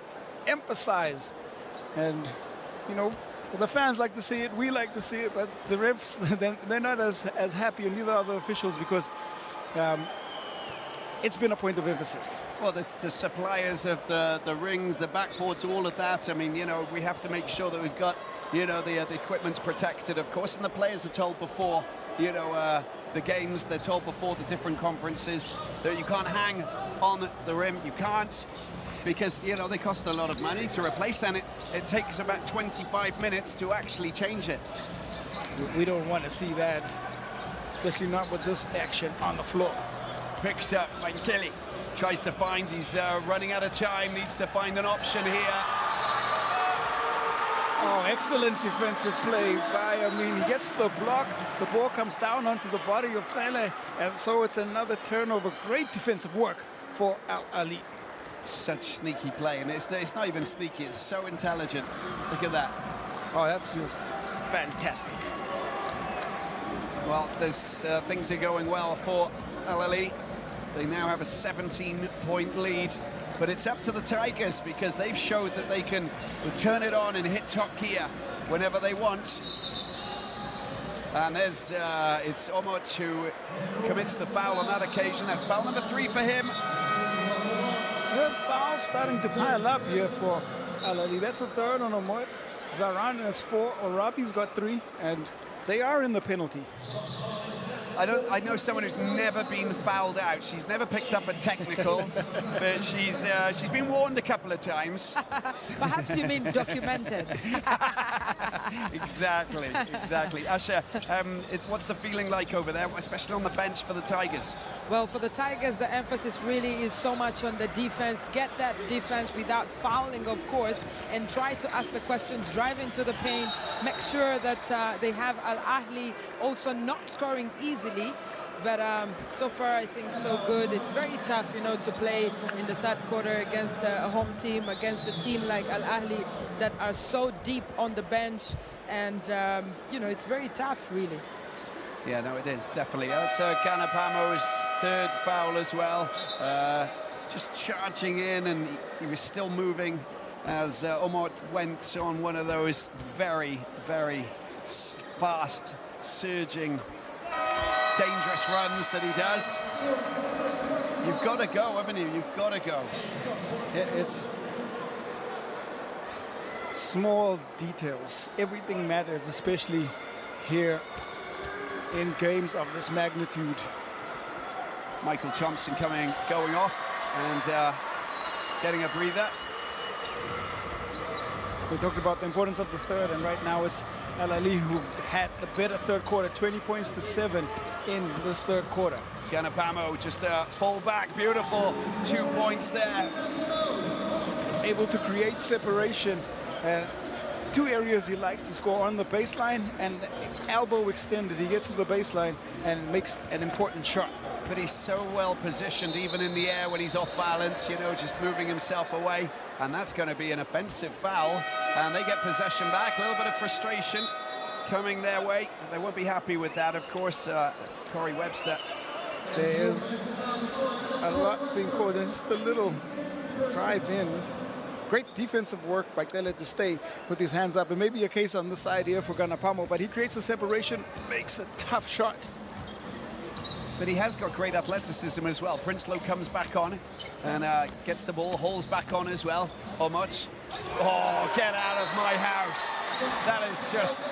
emphasize. And, you know, the fans like to see it, we like to see it, but the refs, they're not as happy, and neither are the officials, because it's been a point of emphasis. Well, the suppliers of the rings, the backboards, all of that. I mean, you know, we have to make sure that we've got, you know, the equipment's protected, of course, and the players are told before, you know, the games, they're told before the different conferences that you can't hang on the rim. You can't, because, you know, they cost a lot of money to replace, and it takes about 25 minutes to actually change it. We don't want to see that, especially not with this action on the floor. Picks up by Kelly, tries to find, he's running out of time, needs to find an option here. Oh, excellent defensive play by, he gets the block, the ball comes down onto the body of Ahly, and so it's another turnover. Great defensive work for Ahly. Such sneaky play, and it's not even sneaky, it's so intelligent. Look at that. Oh, that's just fantastic. Well, there's things are going well for Ahly. They now have a 17-point lead, but it's up to the Tigers, because they've showed that they can turn it on and hit top gear whenever they want. And there's it's Omot who commits the foul on that occasion. That's foul number 3 for him. Good foul starting to pile up here for Ahly. That's the third on Omot. Zaran has 4, Orabi's got 3, and they are in the penalty. I know someone who's never been fouled out. She's never picked up a technical, but she's been warned a couple of times. Perhaps you mean documented. Exactly. Asha, what's the feeling like over there, especially on the bench for the Tigers? Well, for the Tigers, the emphasis really is so much on the defense. Get that defense without fouling, of course, and try to ask the questions, drive into the paint, make sure that they have Ahly also not scoring easily. But so far, I think so good. It's very tough, you know, to play in the third quarter against a home team, against a team like Ahly that are so deep on the bench. And, you know, it's very tough, really. Yeah, no, it is, definitely. That's Ganapamo's third foul as well. Just charging in, and he was still moving as Omot went on one of those very, very fast, surging, dangerous runs that he does. You've got to go, haven't you? You've got to go. It's small details. Everything matters, especially here in games of this magnitude. Michael Thompson going off and getting a breather. We talked about the importance of the third, and right now it's Ahly who had the better third quarter, 20 points to 7 in this third quarter. Ganapamo just fall back, beautiful 2 points there. Able to create separation. Two areas he likes to score: on the baseline and elbow extended. He gets to the baseline and makes an important shot. But he's so well positioned, even in the air when he's off balance, you know, just moving himself away. And that's going to be an offensive foul. And they get possession back. A little bit of frustration coming their way. They won't be happy with that, of course. It's Corey Webster. There is a lot being called, and just a little drive in. Great defensive work by Tele to stay with his hands up. It may be a case on the side here for Ganapamo, but he creates a separation, makes a tough shot. But he has got great athleticism as well. Prinsloo comes back on and gets the ball, hauls back on as well. Omot. Oh, get out of my house. That is just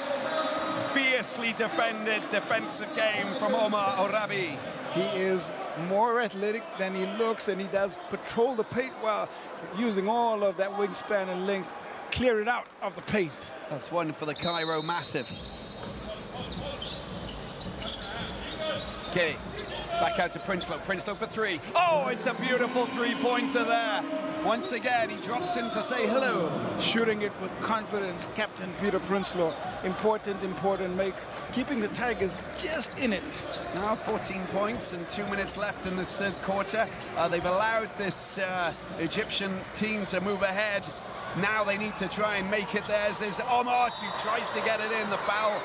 fiercely defended defensive game from Omar Orabi. He is more athletic than he looks, and he does patrol the paint while using all of that wingspan and length, clear it out of the paint. That's one for the Cairo Massive. Okay. Back out to Prinsloo. Prinsloo for three. Oh, it's a beautiful three-pointer there. Once again, he drops in to say hello. Shooting it with confidence, Captain Peter Prinsloo. Important make. Keeping the Tigers just in it. Now 14 points and 2 minutes left in the third quarter. They've allowed this Egyptian team to move ahead. Now they need to try and make it theirs. There's Omar who tries to get it in, the foul.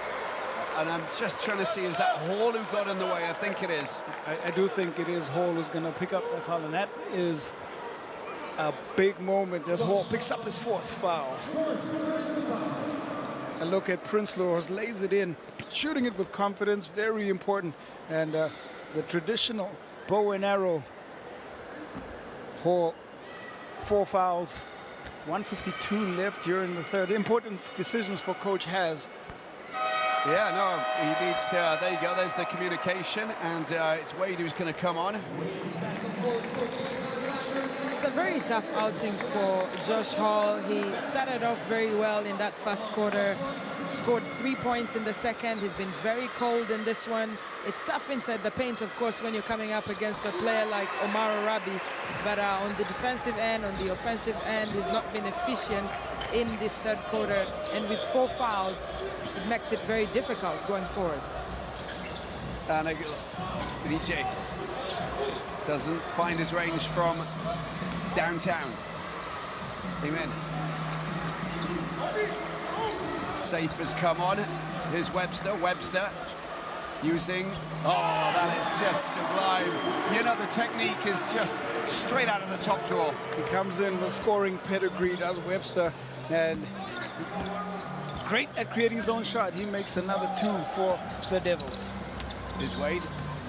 And I'm just trying to see, is that Hall who got in the way? I think it is. I do think it is Hall who's going to pick up the foul, and that is a big moment as Hall picks up his fourth foul. And look at Prinsloo, who lays it in, shooting it with confidence, very important. And the traditional bow and arrow. Hall, 4 fouls, 1:52 left during the third. Important decisions for Coach Has. Yeah, no, he needs to, there you go, there's the communication, and it's Wade who's going to come on. It's a very tough outing for Josh Hall. He started off very well in that first quarter, scored 3 points in the second. He's been very cold in this one. It's tough inside the paint, of course, when you're coming up against a player like Omar Arabi, but on the defensive end, on the offensive end, he's not been efficient in this third quarter, and with 4 fouls, it makes it very difficult going forward. And EGY doesn't find his range from downtown. Amen. Safe has come on. Here's Webster. Webster using, oh, that is just sublime. You know, the technique is just straight out of the top drawer. He comes in with scoring pedigree, does Webster, and great at creating his own shot. He makes another 2 for the Devils. Here's Wade,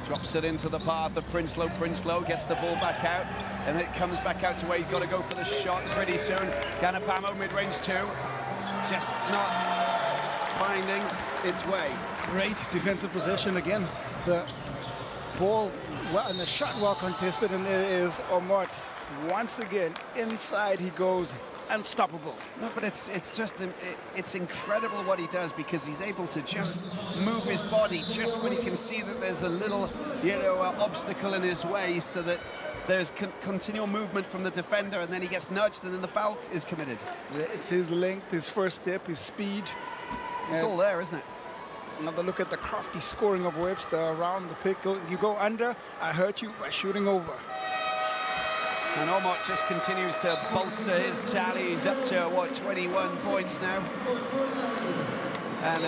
drops it into the path of Prinsloo. Prinsloo gets the ball back out, and it comes back out to Wade. Got to go for the shot pretty soon. Ganapamo, mid-range 2. It's just not finding its way. Great defensive possession again. The ball and the shot well contested, and there is Omar. Once again, inside he goes. Unstoppable. No, but it's just it's incredible what he does, because he's able to just move his body just when he can see that there's a little, you know, obstacle in his way, so that there's continual movement from the defender, and then he gets nudged, and then the foul is committed. It's his length, his first step, his speed. It's all there, isn't it? Another look at the crafty scoring of Webster around the pick. You go under, I hurt you by shooting over. And Omar just continues to bolster his tally. He's up to, what, 21 points now. And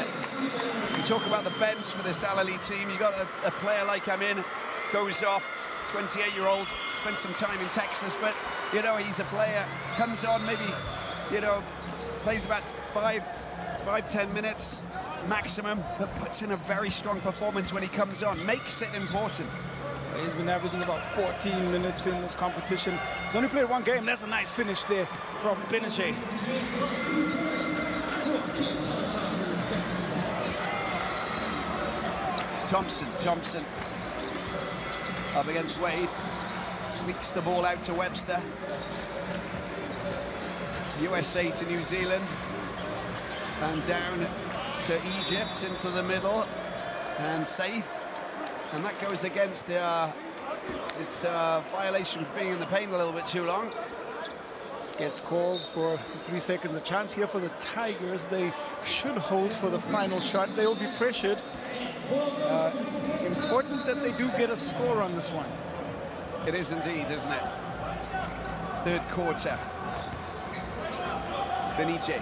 you talk about the bench for this Ahly team. You got a player like Amin, goes off, 28-year-old, spent some time in Texas, but, you know, he's a player, comes on maybe, you know, plays about 5-10 minutes maximum, but puts in a very strong performance when he comes on, makes it important. He's been averaging about 14 minutes in this competition. He's only played 1 game. That's a nice finish there from Benajay. Thompson up against Wade. Sneaks the ball out to Webster. USA to New Zealand. And down to Egypt into the middle. And safe. And that goes against its violation for being in the paint a little bit too long. Gets called for 3 seconds. A chance here for the Tigers. They should hold for the final shot. They will be pressured. Important that they do get a score on this one. It is indeed, isn't it? Third quarter. Benice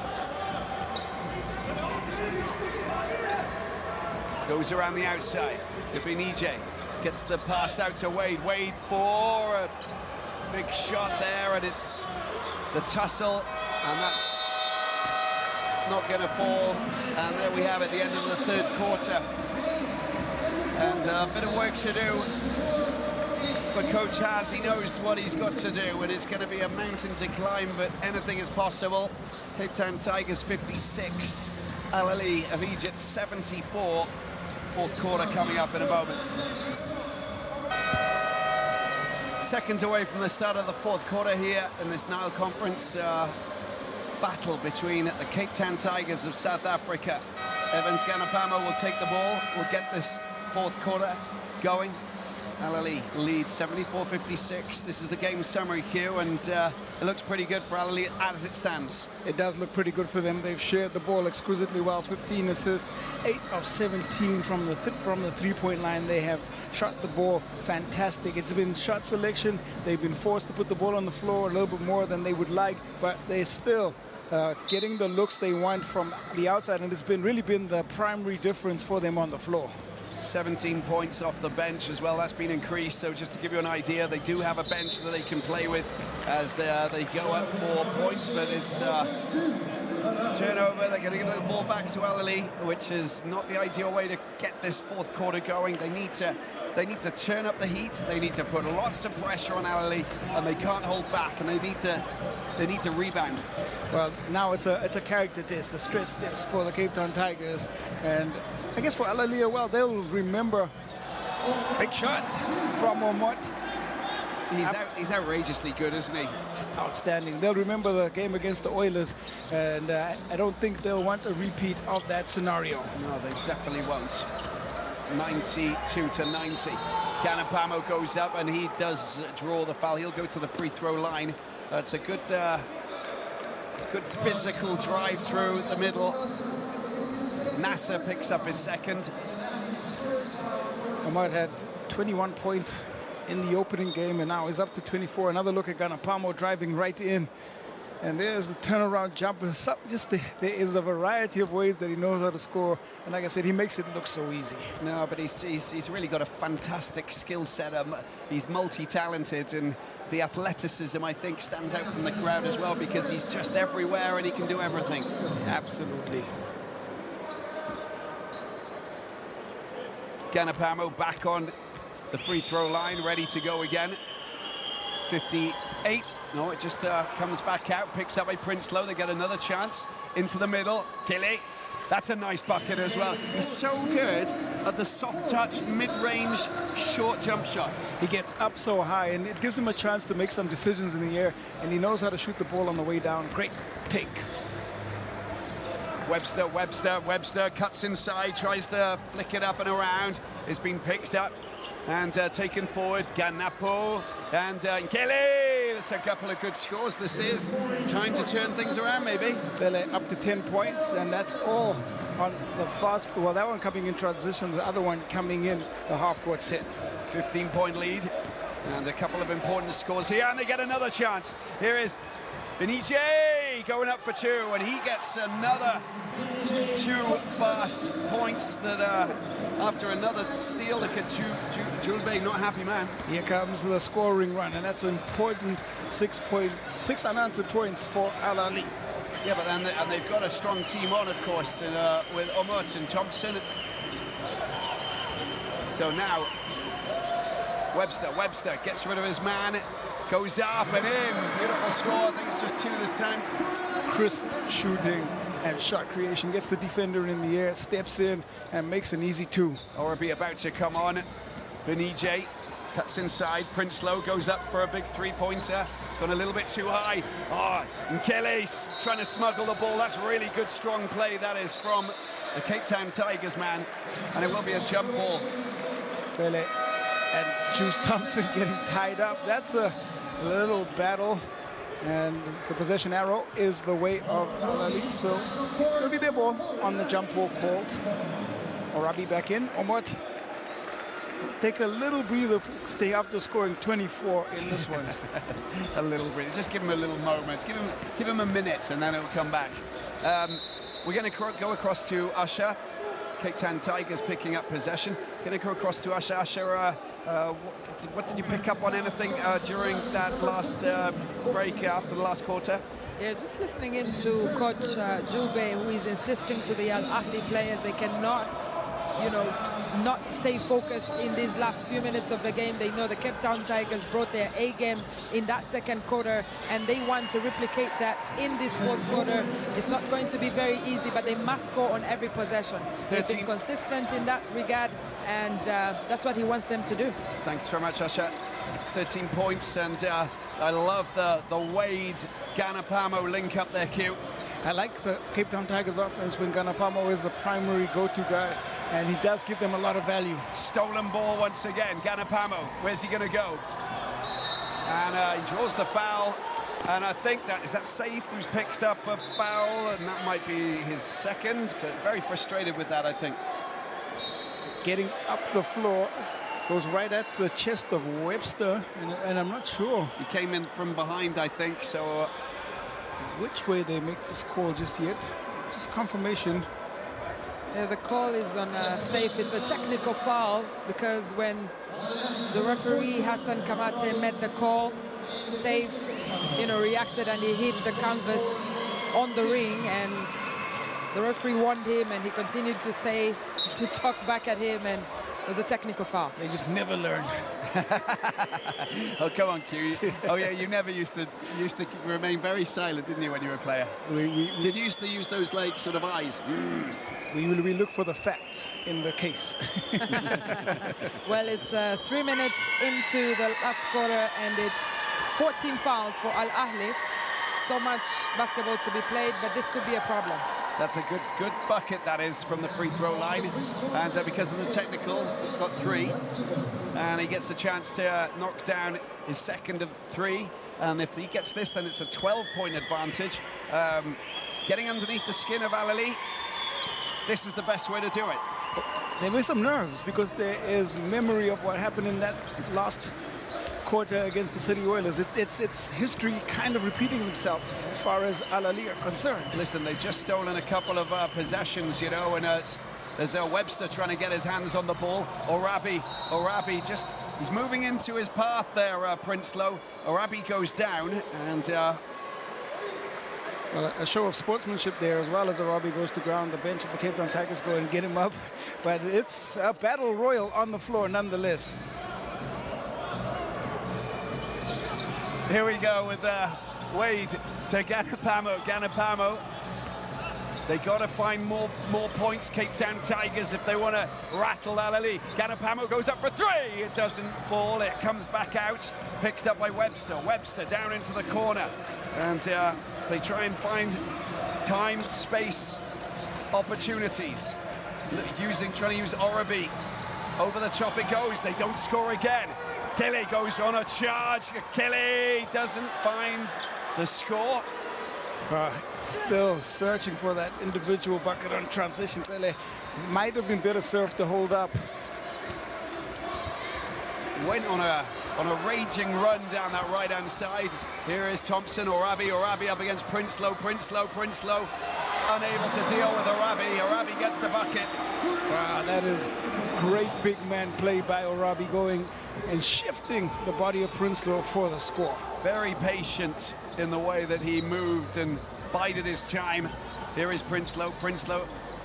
goes around the outside. Benice gets the pass out to Wade. Wade for a big shot there, and it's the tussle, and that's not going to fall. And there we have it, the end of the third quarter. And a bit of work to do for Coach Has. He knows what he's got to do, and it's going to be a mountain to climb, but anything is possible. Cape Town Tigers 56, Ahly of Egypt 74. Fourth quarter coming up in a moment. Seconds away from the start of the fourth quarter here in this Nile Conference battle between the Cape Town Tigers of South Africa. Evans Ganapamo will take the ball, will get this fourth quarter going. Ahly leads 74-56. This is the game summary, Q, and it looks pretty good for Ahly as it stands. It does look pretty good for them. They've shared the ball exquisitely well. 15 assists, 8 of 17 from the three-point line. They have shot the ball fantastic. It's been shot selection. They've been forced to put the ball on the floor a little bit more than they would like, but they're still getting the looks they want from the outside, and it's really been the primary difference for them on the floor. 17 points off the bench as well. That's been increased. So just to give you an idea, they do have a bench that they can play with as they go up 4 points, but it's turnover. They're going to give the ball back to Ahly, which is not the ideal way to get this fourth quarter going. They need to turn up the heat. They need to put lots of pressure on Ahly, and they can't hold back. And they need to rebound. Well, now it's a character test, a stress test for the Cape Town Tigers, and I guess for Ahly, well, they'll remember big shot from Omot. He's outrageously good, isn't he? Just outstanding. They'll remember the game against the Oilers, and I don't think they'll want a repeat of that scenario. No, they definitely won't. 92-90. Ganapamo goes up, and he does draw the foul. He'll go to the free throw line. It's a good physical drive through the middle. Nasser picks up his second. Omar had 21 points in the opening game, and now he's up to 24. Another look at Ganapamo driving right in. And there's the turnaround jumper. There is a variety of ways that he knows how to score. And like I said, he makes it look so easy. No, but he's really got a fantastic skill set. He's multi-talented, and the athleticism, I think, stands out from the crowd as well, because he's just everywhere and he can do everything. Absolutely. Ganapamo back on the free throw line, ready to go again. 58. No, it just comes back out, picked up by Prinsloo. They get another chance into the middle. Kili. That's a nice bucket as well. He's so good at the soft touch, mid-range, short jump shot. He gets up so high, and it gives him a chance to make some decisions in the air, and he knows how to shoot the ball on the way down. Great take. Webster cuts inside, tries to flick it up and around. It's been picked up and taken forward. Ganapo and Nkele. That's a couple of good scores. This is time to turn things around, maybe. They're up to 10 points, and that's all on the fast. Well, that one coming in transition, the other one coming in the half-court set. 15-point lead, and a couple of important scores here, and they get another chance. Here is EGY going up for two, and he gets another 2 fast points that after another steal. Look at Julbe, not happy man. Here comes the scoring run, and that's an important 6 unanswered points for Ahly. Yeah, but and they've got a strong team on, of course, with Omot and Thompson. So now Webster gets rid of his man, goes up and in. Beautiful score. I think it's just 2 this time. Crisp shooting and shot creation, gets the defender in the air, steps in and makes an easy 2. Orabi about to come on. Benije cuts inside. Prinsloo goes up for a big 3-pointer. It's gone a little bit too high. Oh, Nkele's trying to smuggle the ball. That's really good, strong play. That is from the Cape Town Tigers, man. And it will be a jump ball. Bele and Juice Thompson getting tied up. That's a little battle. And the possession arrow is the way of Ahly, so it'll be their ball on the jump ball called. Orabi back in. Omot take a little breather after scoring 24 in this one. A little breather. Just give him a little moment. Give him a minute, and then it'll come back. We're going to go across to Usher. Cape Town Tigers picking up possession. Going to go across to Usher. Usher, what did you pick up on anything during that last break after the last quarter? Yeah, just listening into Coach Julbe, who is insisting to the Ahly players they cannot, not stay focused in these last few minutes of the game. They know the Cape Town Tigers brought their A game in that second quarter, and they want to replicate that in this fourth quarter. It's not going to be very easy, but they must score on every possession. They've been consistent in that regard, and that's what he wants them to do. Thanks very much, Asha. 13 points, and I love the Wade Ganapamo link up there, Q. I like the Cape Town Tigers offense when Ganapamo is the primary go-to guy. and he does give them a lot of value. Stolen ball once again. Ganapamo, where's he going to go? And he draws the foul. And I think is that Safe who's picked up a foul, and that might be his second, but very frustrated with that, I think. Getting up the floor, goes right at the chest of Webster, and I'm not sure. He came in from behind, I think, so... which way they make this call just yet? Just confirmation. Yeah, the call is on Safe. It's a technical foul because when the referee Hassan Kamate made the call, Safe, reacted and he hit the canvas on the ring, and the referee warned him, and he continued to talk back at him, and it was a technical foul. They just never learn. Oh, come on, Q. Oh, yeah, you never used to remain very silent, didn't you, when you were a player? Did you used to use those, like, sort of eyes? We look for the facts in the case. Well, it's 3 minutes into the last quarter, and it's 14 fouls for Al-Ahly. So much basketball to be played, but this could be a problem. That's a good bucket, that is, from the free throw line. And because of the technical, got 3. And he gets a chance to knock down his second of 3. And if he gets this, then it's a 12-point advantage. Getting underneath the skin of Ahly, this is the best way to do it. There were some nerves because there is memory of what happened in that last quarter against the City Oilers. It's history kind of repeating itself as far as Al-Ahly are concerned. Listen, they've just stolen a couple of possessions, and there's Webster trying to get his hands on the ball. Orabi he's moving into his path there, Prinsloo. Orabi goes down, and... Well, a show of sportsmanship there, as well as Arabi goes to ground. The bench of the Cape Town Tigers go and get him up. But it's a battle royal on the floor nonetheless. Here we go with Wade to Ganapamo. Ganapamo. They got to find more points, Cape Town Tigers, if they want to rattle Ahly. Ganapamo goes up for 3. It doesn't fall. It comes back out. Picked up by Webster. Webster down into the corner. And they try and find time, space, opportunities. Trying to use Orabi. Over the top it goes. They don't score again. Kelly goes on a charge. Kelly doesn't find the score. Still searching for that individual bucket on transition. Kelly might have been better served to hold up. Went on a raging run down that right-hand side. Here is Thompson. Orabi up against Prinsloo. Prinsloo unable to deal with Orabi. Orabi gets the bucket. Wow, that is great big man play by Orabi, going and shifting the body of Prinsloo for the score. Very patient in the way that he moved and bided his time. Here is Prinsloo.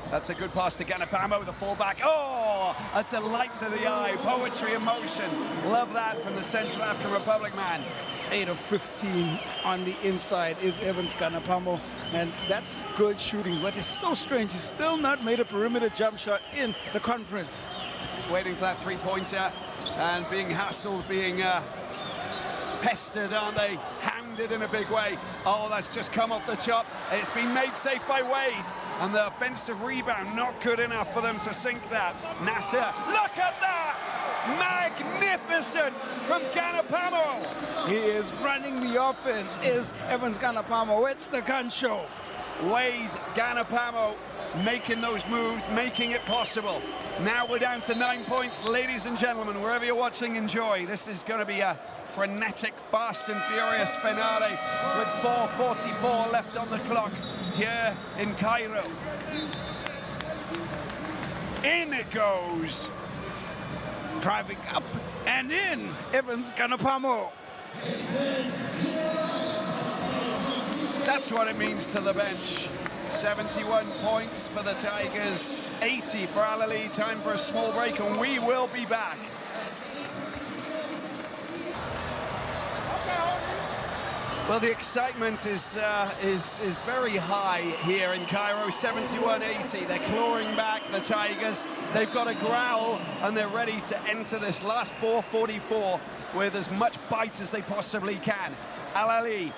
That's a good pass to Ganapamo, the fullback. Oh, a delight to the eye. Poetry in motion. Love that from the Central African Republic man. 8 of 15 on the inside is Evans Ganapamo, and that's good shooting. But it's so strange, he's still not made a perimeter jump shot in the conference. Waiting for that three-pointer and being hassled, being pestered, aren't they? Hounded in a big way. Oh, that's just come off the top. It's been made safe by Wade. And the offensive rebound, not good enough for them to sink that. Nasser, look at that! Magnificent from Ganapamo. He is running the offense, is Evans Ganapamo. It's the gun show. Wade Ganapamo making those moves, making it possible. Now we're down to 9 points. Ladies and gentlemen, wherever you're watching, enjoy. This is going to be a frenetic, fast and furious finale with 4:44 left on the clock here in Cairo. In it goes. Driving up and in, Evans Ganapamo. That's what it means to the bench. 71 points for the Tigers, 80 for Ahly. Time for a small break, and we will be back. Well, the excitement is very high here in Cairo. 71-80. They're clawing back, the Tigers. They've got a growl, and they're ready to enter this last 4:44 with as much bite as they possibly can. Ahly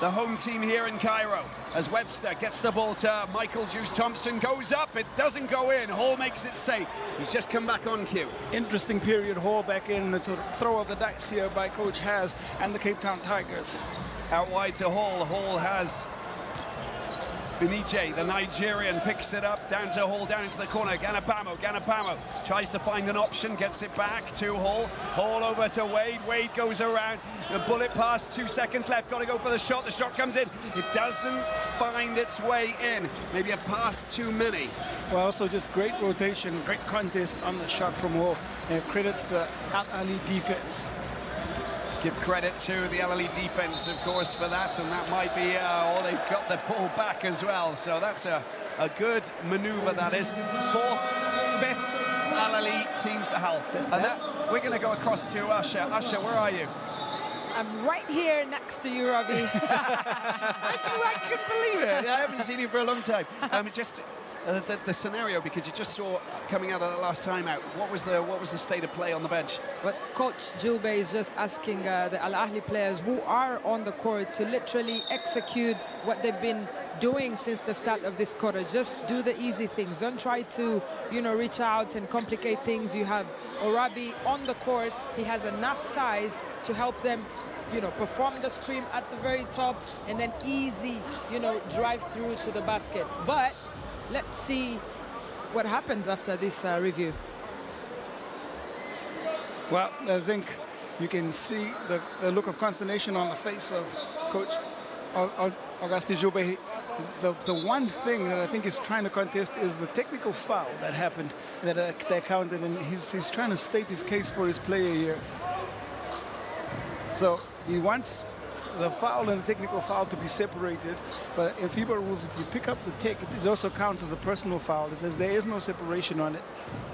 the home team here in Cairo. As Webster gets the ball to Michael Juice Thompson, goes up, it doesn't go in. Hall makes it safe. He's just come back on cue. Interesting period, Hall back in. It's a throw of the dice here by Coach Haz and the Cape Town Tigers. Out wide to Hall. Hall has Benije, the Nigerian, picks it up, down to Hall, down into the corner. Ganapamo tries to find an option, gets it back to Hall. Hall over to Wade. Wade goes around. The bullet pass, 2 seconds left. Got to go for the shot. The shot comes in. It doesn't find its way in. Maybe a pass too many. Well, also just great rotation, great contest on the shot from Hall. And credit the Ahly defense. Give credit to the Ahly defense, of course, for that, and that might be all. They've got the ball back as well, so that's a good maneuver, that is. 5th Ahly team foul. And that, we're going to go across to Usher. Usher, where are you? I'm right here next to you, Robbie. I couldn't believe it. I haven't seen you for a long time. Just the scenario, because you just saw coming out of the last time out. What was the state of play on the bench? But Coach Julbe is just asking the Al Ahly players who are on the court to literally execute what they've been doing since the start of this quarter. Just do the easy things. Don't try to, reach out and complicate things. You have Orabi on the court. He has enough size to help them perform the screen at the very top, and then easy, drive through to the basket. But let's see what happens after this review. Well, I think you can see the look of consternation on the face of Coach Auguste Joubert. The one thing that I think he's trying to contest is the technical foul that happened, that counted, and he's trying to state his case for his player here. So he wants the foul and the technical foul to be separated, but in FIBA rules, if you pick up the tech, it also counts as a personal foul. It says there is no separation on it,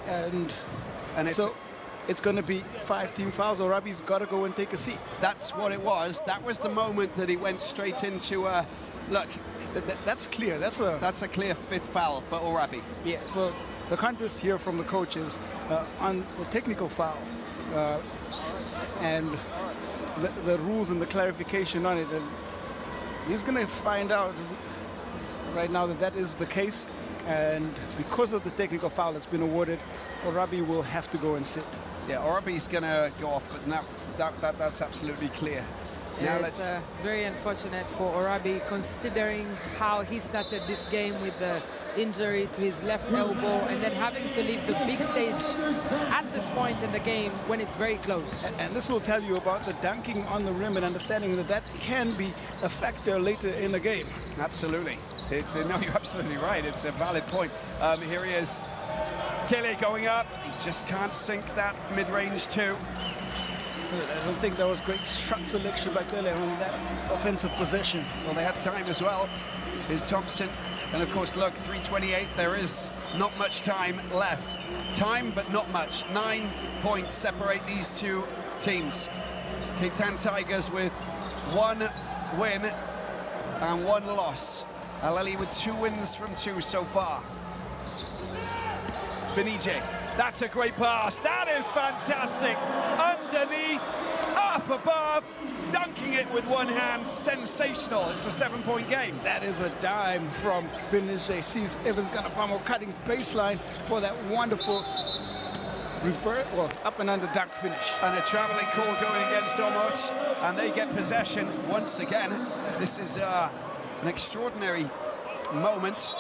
and so it's going to be 5 team fouls. Or Rabi's got to go and take a seat. That's what it was. That was the moment that he went straight into look. That's clear. That's a clear 5th foul for Orabi. Yeah. So the contest here from the coaches on the technical foul and the rules and the clarification on it, and he's going to find out right now that is the case, and because of the technical foul that's been awarded, Orabi will have to go and sit. Yeah, Orabi's going to go off, and that's absolutely clear. Yeah, now it's very unfortunate for Orabi, considering how he started this game with the injury to his left elbow, and then having to leave the big stage at this point in the game when it's very close. And this will tell you about the dunking on the rim and understanding that can be a factor later in the game. Absolutely. No, you're absolutely right. It's a valid point. Here he is. Kelly going up. He just can't sink that mid-range too. I don't think that was great shot selection by Kelly on that offensive possession. Well, they had time as well. Here's Thompson. And of course, look, 3:28, there is not much time left. Time, but not much. 9 points separate these two teams. Cape Town Tigers with 1 win and 1 loss. Al Ahly with 2 wins from 2 so far. Benije, that's a great pass. That is fantastic. Underneath, up above, dunking it with one hand. Sensational. It's a 7-point game. That is a dime from Benije. Sees Evans Ganapamo cutting baseline for that wonderful revert, well, up and under dunk finish. And a traveling call going against Omot, and they get possession once again. This is an extraordinary moment.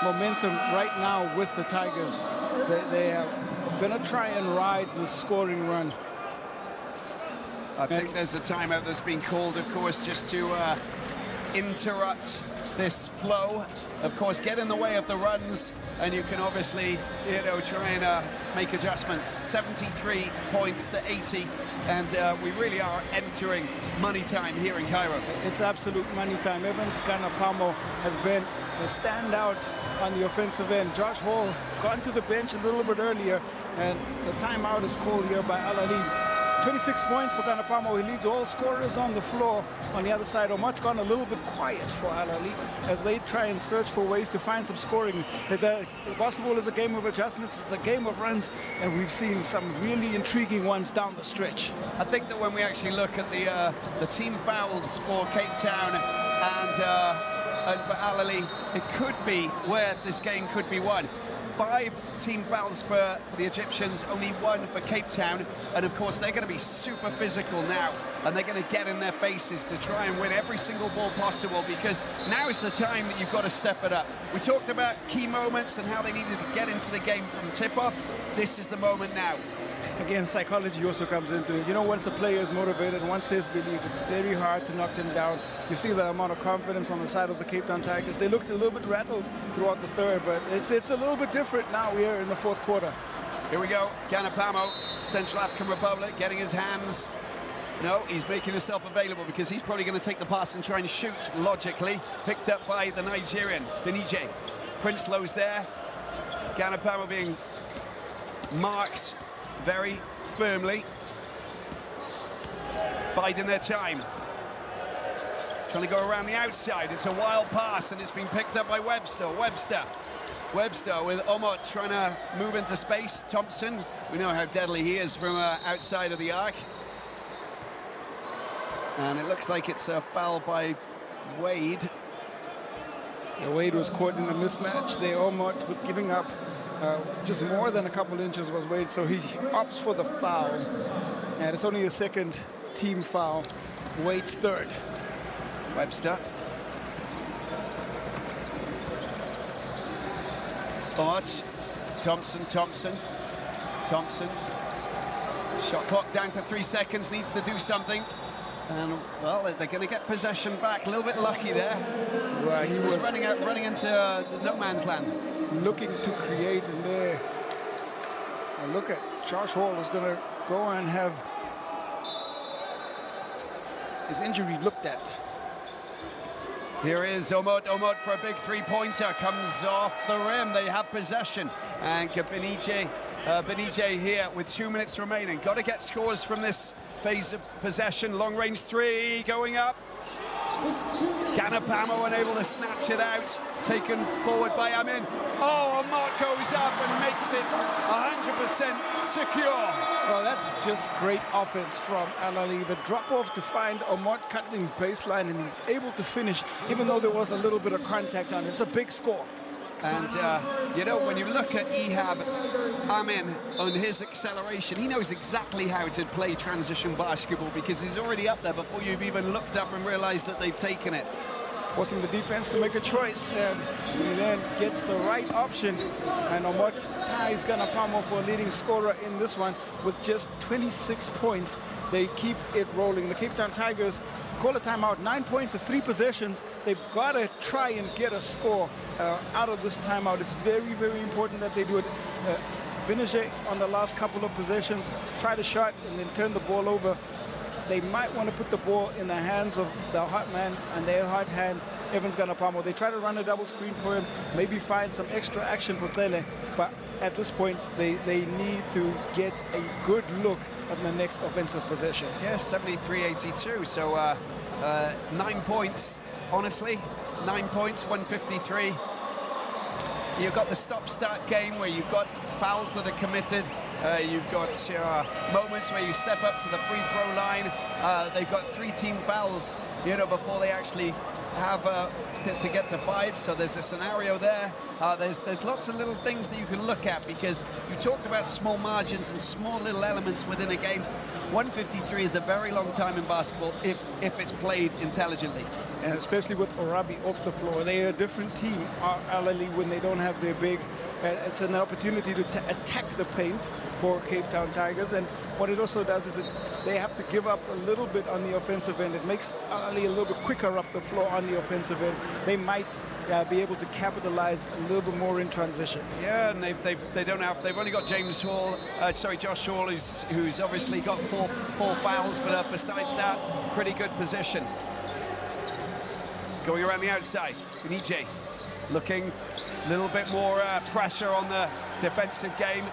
Momentum right now with the Tigers. They are going to try and ride the scoring run. I think there's a timeout that's been called, of course, just to interrupt this flow. Of course, get in the way of the runs, and you can obviously, try and make adjustments. 73 points to 80, and we really are entering money time here in Cairo. It's absolute money time. Evans Ganapamo has been the standout on the offensive end. Josh Hall gone to the bench a little bit earlier, and the timeout is called here by Al Ahly. 26 points for Ganapamo. He leads all scorers on the floor. On the other side, Omar's gone a little bit quiet for Ahly as they try and search for ways to find some scoring. The basketball is a game of adjustments. It's a game of runs, and we've seen some really intriguing ones down the stretch. I think that when we actually look at the team fouls for Cape Town and for Ahly, it could be where this game could be won. 5 team fouls for the Egyptians, only 1 for Cape Town, and of course they're going to be super physical now, and they're going to get in their faces to try and win every single ball possible, because now is the time that you've got to step it up. We talked about key moments and how they needed to get into the game from tip-off. This is the moment now. Again, psychology also comes into it. You know, once a player is motivated, once there's belief, it's very hard to knock them down. You see the amount of confidence on the side of the Cape Town Tigers. They looked a little bit rattled throughout the third, but it's a little bit different now here in the fourth quarter. Here we go, Ganapamo, Central African Republic, getting his hands. No, he's making himself available because he's probably going to take the pass and try and shoot logically. Picked up by the Nigerian, Benije. Prinslow's there. Ganapamo being marked very firmly, biding their time. Trying to go around the outside. It's a wild pass, and it's been picked up by Webster. Webster with Omot trying to move into space. Thompson, we know how deadly he is from outside of the arc. And it looks like it's a foul by Wade. Yeah, Wade was caught in a mismatch there. Omot with giving up just more than a couple inches was Wade, so he opts for the foul. And it's only a second team foul. Wade's third. Webster. Omot. Thompson. Shot clock down to 3 seconds, needs to do something. And, well, they're going to get possession back. A little bit lucky there. Right, he was running into no man's land. Looking to create in there. And look at Josh Hall is going to go and have his injury looked at. Here is Omot for a big three-pointer. Comes off the rim. They have possession. And Benije here with 2 minutes remaining. Got to get scores from this phase of possession. Long-range three going up. Ganapamo unable to snatch it out. Taken forward by Amin. Oh, Omot goes up and makes it 100% secure. Well, that's just great offense from Ahly. The drop-off to find Omot cutting baseline, and he's able to finish, even though there was a little bit of contact on it. It's a big score. And, you know, when you look at Ehab Amin on his acceleration, he knows exactly how to play transition basketball because he's already up there before you've even looked up and realized that they've taken it. Forcing the defense to make a choice, and he then gets the right option. And Omot ties Ganapamo for a leading scorer in this one with just 26 points. They keep it rolling. The Cape Town Tigers call a timeout. 9 points is 3 possessions. They've got to try and get a score out of this timeout. It's very, very important that they do it. Benije on the last couple of possessions tried a shot and then turned the ball over. They might want to put the ball in the hands of the hot man and their hot hand, Evans Ganapamo. They try to run a double screen for him, maybe find some extra action for Tele, but at this point they need to get a good look at the next offensive possession. Yeah, 73-82, so 9 points, honestly, 9 points, 153. You've got the stop-start game where you've got fouls that are committed. You've got moments where you step up to the free throw line. They've got 3 team fouls, you know, before they actually have to get to 5. So there's a scenario there. There's lots of little things that you can look at because you talked about small margins and small little elements within a game. 153 is a very long time in basketball if it's played intelligently. And especially with Orabi off the floor. They're a different team, Ahly, when they don't have their big. It's an opportunity to attack the paint for Cape Town Tigers. And what it also does is they have to give up a little bit on the offensive end. It makes Ahly a little bit quicker up the floor on the offensive end. They might be able to capitalize a little bit more in transition. Yeah, and they've only got Josh Hall, who's obviously got four fouls, but besides that, pretty good position. Going around the outside, Benije looking a little bit more pressure on the defensive game,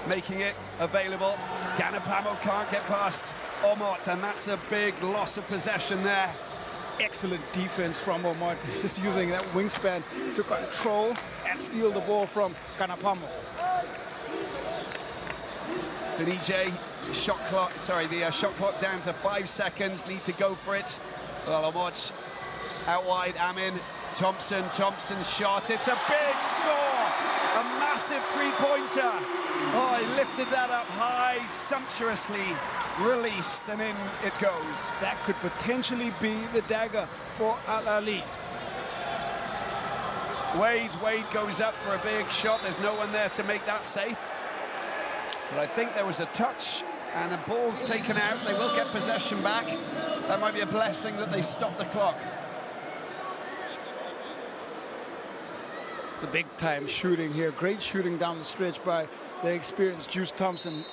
making it available. Ganapamo can't get past Omot, and that's a big loss of possession there. Excellent defense from Omot, just using that wingspan to control and steal the ball from Ganapamo. The EJ shot clock, the shot clock down to 5 seconds, need to go for it. Well, Omot out wide, Amin, Thompson shot, it's a big score! A massive three-pointer. Oh, he lifted that up high, sumptuously released, and in it goes. That could potentially be the dagger for Ahly. Wade goes up for a big shot. There's no one there to make that safe. But I think there was a touch, and the ball's taken out. They will get possession back. That might be a blessing that they stop the clock. The big-time shooting here. Great shooting down the stretch by the experienced Juice Thompson.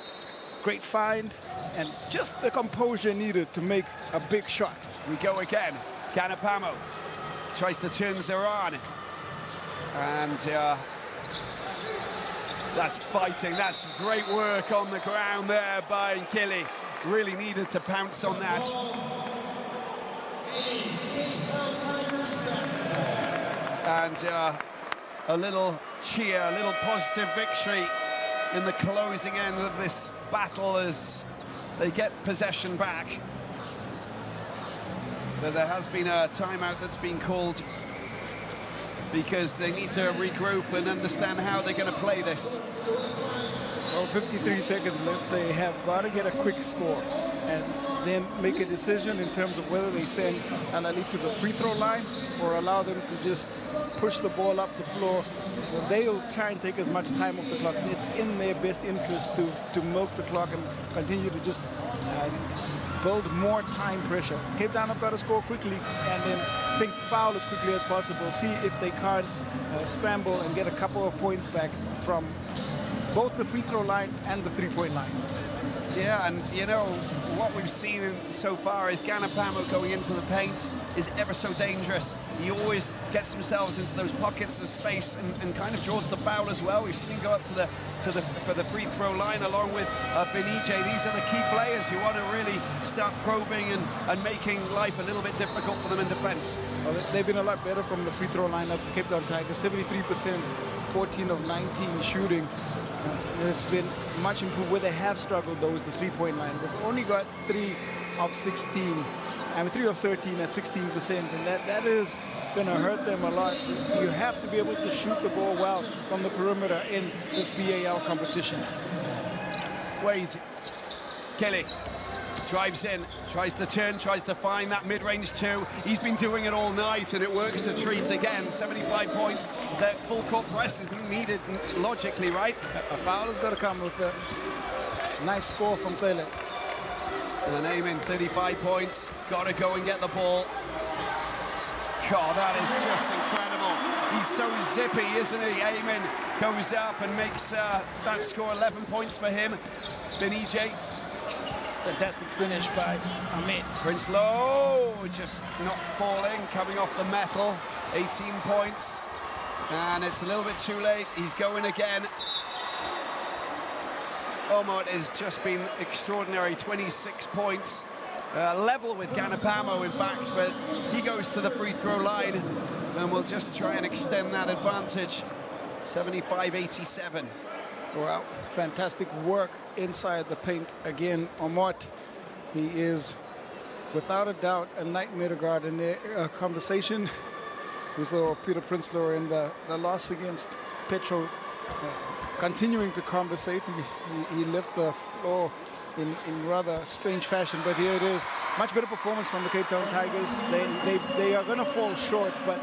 Great find, and just the composure needed to make a big shot. We go again. Ganapamo tries to turn Zeran. And that's fighting. That's great work on the ground there by Nkili. Really needed to pounce on that. And a little cheer, a little positive victory in the closing end of this battle as they get possession back. But there has been a timeout that's been called because they need to regroup and understand how they're going to play this. Well, 53 seconds left. They have got to get a quick score and then make a decision in terms of whether they send Ahly to the free throw line or allow them to just push the ball up the floor. Well, they'll try and take as much time off the clock. It's in their best interest to milk the clock and continue to just build more time pressure. Cape Town have got to score quickly and then think foul as quickly as possible. See if they can't scramble and get a couple of points back from both the free throw line and the three-point line. Yeah, and you know, what we've seen so far is Ganapamo going into the paint is ever so dangerous. He always gets himself into those pockets of space and kind of draws the foul as well. We've seen him go up for the free throw line along with Benije. These are the key players who want to really start probing and making life a little bit difficult for them in defense. Well, they've been a lot better from the free throw line at Cape Town Tigers. 73%, 14 of 19 shooting. It's been much improved. Where they have struggled, though, is the three-point line. They've only got 3 of 13 at 16%, and that is going to hurt them a lot. You have to be able to shoot the ball well from the perimeter in this BAL competition. Wade, Kelly drives in, tries to turn, tries to find that mid-range two. He's been doing it all night, and it works a treat again. 75 points. That full court press is needed logically, right? A foul has got to come with a nice score from Tele. And then Ayman, 35 points. Got to go and get the ball. God, that is just incredible. He's so zippy, isn't he? Ayman goes up and makes that score 11 points for him. Benije. Fantastic finish by Ahmed. Prinsloo just not falling, coming off the metal. 18 points. And it's a little bit too late. He's going again. Omot has just been extraordinary, 26 points. Level with Ganapamo, in fact, but he goes to the free throw line and we'll just try and extend that advantage. 75-87. Well, fantastic work inside the paint again. Omot, he is without a doubt a nightmare to guard in the conversation. We saw Peter Prinsloo in the loss against Petro continuing to conversate. He left the floor in rather strange fashion, but here it is. Much better performance from the Cape Town Tigers. They are going to fall short, but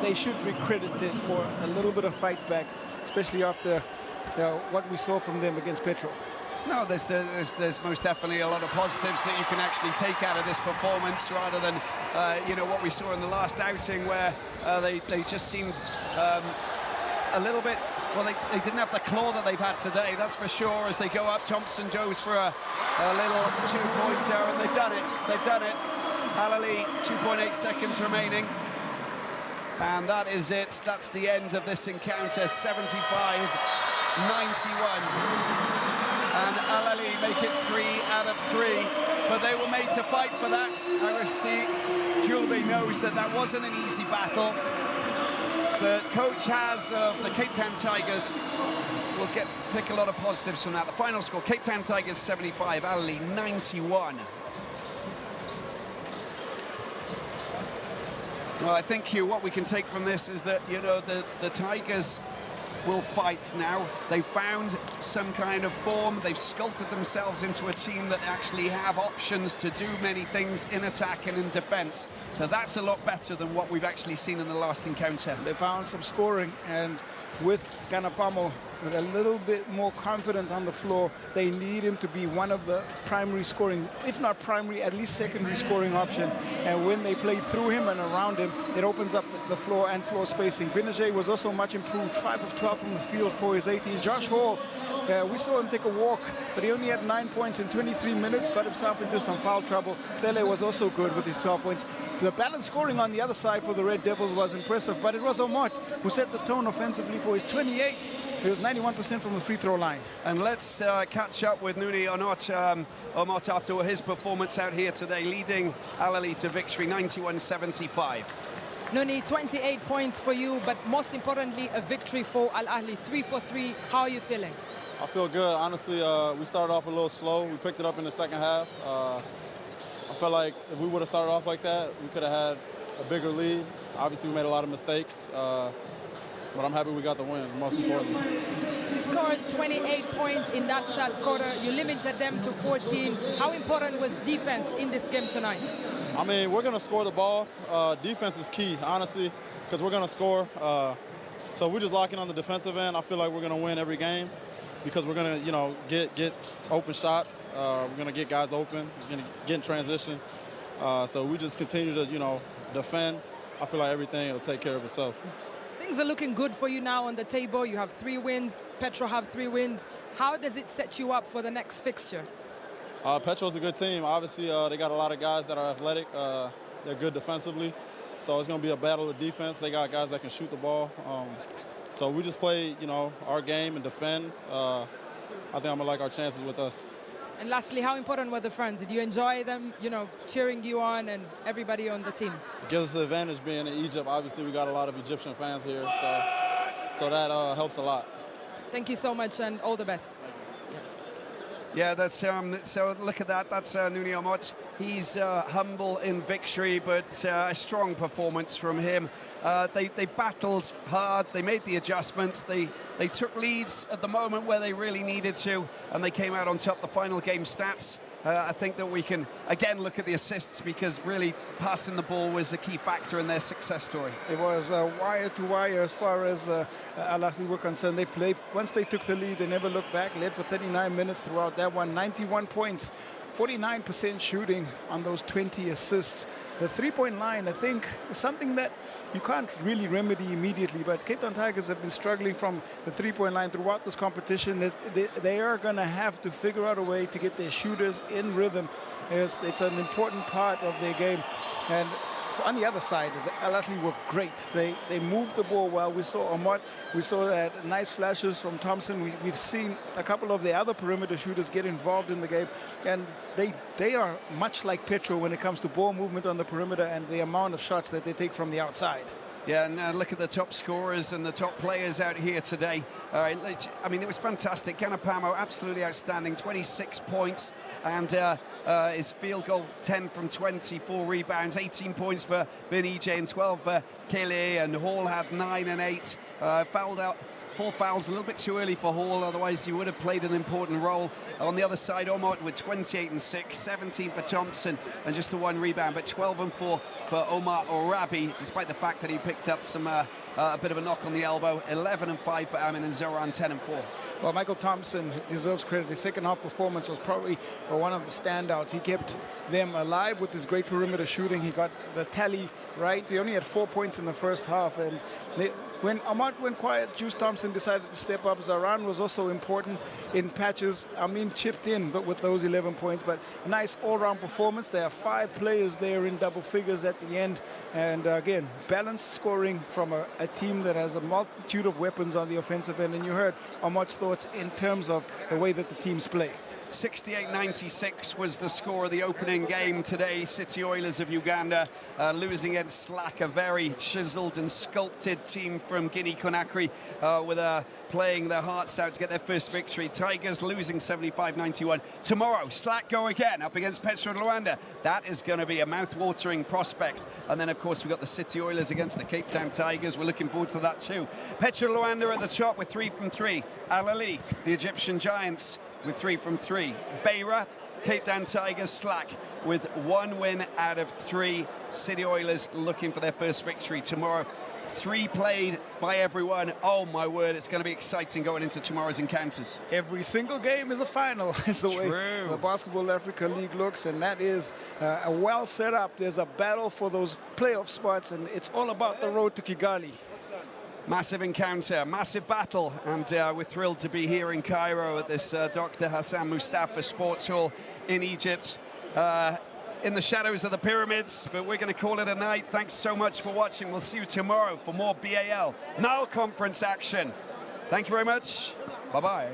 they should be credited for a little bit of fight back, especially after what we saw from them against Petro. No, there's most definitely a lot of positives that you can actually take out of this performance, rather than you know, what we saw in the last outing, where they just seemed a little bit. Well, they didn't have the claw that they've had today, that's for sure. As they go up, Thompson goes for a little two-pointer, and they've done it. They've done it. Ahly, 2.8 seconds remaining. And that is it. That's the end of this encounter. 75-91. and Ahly make it 3 out of 3. But they were made to fight for that. Aristide Julbe knows that that wasn't an easy battle. The coach has the Cape Town Tigers. We'll pick a lot of positives from that. The final score, Cape Town Tigers 75, Ahly 91. Well, I think, Hugh, what we can take from this is that, you know, the Tigers will fight now. They found some kind of form. They've sculpted themselves into a team that actually have options to do many things in attack and in defense. So that's a lot better than what we've actually seen in the last encounter. They found some scoring, and with Ganapamo with a little bit more confident on the floor, they need him to be one of the primary scoring, if not primary, at least secondary scoring option. And when they play through him and around him, it opens up the floor and floor spacing. Benajay was also much improved, 5 of 12 from the field for his 18. Josh Hall, we saw him take a walk, but he only had 9 points in 23 minutes, got himself into some foul trouble. Dele was also good with his 12 points. The balanced scoring on the other side for the Red Devils was impressive, but it was Omot who set the tone offensively for his 28. He was 91% from the free throw line. And let's catch up with Nouni Omot after his performance out here today, leading Ahly to victory 91-75. Nouni, 28 points for you, but most importantly, a victory for Al-Ahly, 3 for 3. How are you feeling? I feel good. Honestly, we started off a little slow. We picked it up in the second half. I felt like if we would have started off like that, we could have had a bigger lead. Obviously, we made a lot of mistakes, but I'm happy we got the win, most importantly. You scored 28 points in that third quarter. You limited them to 14. How important was defense in this game tonight? I mean, we're going to score the ball. Defense is key, honestly, because we're going to score. So we're just locking on the defensive end. I feel like we're going to win every game because we're going to, you know, get open shots. We're going to get guys open. We're going to get in transition. So we just continue to, you know, defend. I feel like everything will take care of itself. Things are looking good for you now on the table. You have 3 wins. Petro have 3 wins. How does it set you up for the next fixture? Petro's a good team. Obviously, they got a lot of guys that are athletic. They're good defensively. So it's going to be a battle of defense. They got guys that can shoot the ball. So we just play, you know, our game and defend. I think I'm going to like our chances with us. And lastly, how important were the fans? Did you enjoy them, you know, cheering you on and everybody on the team? It gives us the advantage being in Egypt. Obviously, we got a lot of Egyptian fans here, so that helps a lot. Thank you so much and all the best. Yeah, that's so look at that. That's Nouni Omot. He's humble in victory, but a strong performance from him. They battled hard. They made the adjustments. They took leads at the moment where they really needed to, and they came out on top. The final game stats. I think that we can again look at the assists because really passing the ball was a key factor in their success story. It was wire to wire as far as Al-Ahly were concerned. They played, once they took the lead, they never looked back, led for 39 minutes throughout that one, 91 points, 49% shooting on those 20 assists. The three-point line, I think, is something that you can't really remedy immediately, but Cape Town Tigers have been struggling from the three-point line throughout this competition. They are going to have to figure out a way to get their shooters in rhythm. It's an important part of their game. And on the other side, Al-Ahly were great. They moved the ball well. We saw Omot. We saw nice flashes from Thompson. We've seen a couple of the other perimeter shooters get involved in the game. And they are much like Petro when it comes to ball movement on the perimeter and the amount of shots that they take from the outside. Yeah, and look at the top scorers and the top players out here today. I mean, it was fantastic. Ganapamo, absolutely outstanding, 26 points, and his field goal, 10 from 24 rebounds, 18 points for EGY and 12 for Kele, and Hall had 9 and 8. Fouled out, 4 fouls, a little bit too early for Hall, otherwise he would have played an important role. On the other side, Omot with 28 and 6, 17 for Thompson, and just the 1 rebound, but 12 and 4 for Omar Orabi, despite the fact that he picked up some a bit of a knock on the elbow. 11 and 5 for Amin, and Zoran 10 and 4. Well, Michael Thompson deserves credit. His second half performance was probably one of the standouts. He kept them alive with his great perimeter shooting. He got the tally right. He only had 4 points in the first half, and When Ahmad went quiet, Juice Thompson decided to step up. Zaran was also important in patches. Amin chipped in but with those 11 points, but nice all-round performance. There are 5 players there in double figures at the end. And again, balanced scoring from a team that has a multitude of weapons on the offensive end. And you heard Ahmad's thoughts in terms of the way that the teams play. 68-96 was the score of the opening game today. City Oilers of Uganda losing against Slack, a very chiseled and sculpted team from Guinea-Conakry, playing their hearts out to get their first victory. Tigers losing 75-91. Tomorrow, Slack go again up against Petro Rwanda. That is going to be a mouth-watering prospect. And then, of course, we've got the City Oilers against the Cape Town Tigers. We're looking forward to that too. Petro Rwanda at the top with 3 from 3. Ahly, the Egyptian Giants, with 3 from 3. Beira, Cape Town Tigers, Slack with 1 win out of 3. City Oilers looking for their first victory tomorrow. 3 played by everyone. Oh my word, it's going to be exciting going into tomorrow's encounters. Every single game is a final, is the way the Basketball Africa League looks, and that is a well set up. There's a battle for those playoff spots, and it's all about the road to Kigali. Massive encounter, massive battle, and we're thrilled to be here in Cairo at this Dr. Hassan Mustafa Sports Hall in Egypt, in the shadows of the pyramids, but we're going to call it a night. Thanks so much for watching. We'll see you tomorrow for more BAL Nile Conference action. Thank you very much. Bye-bye.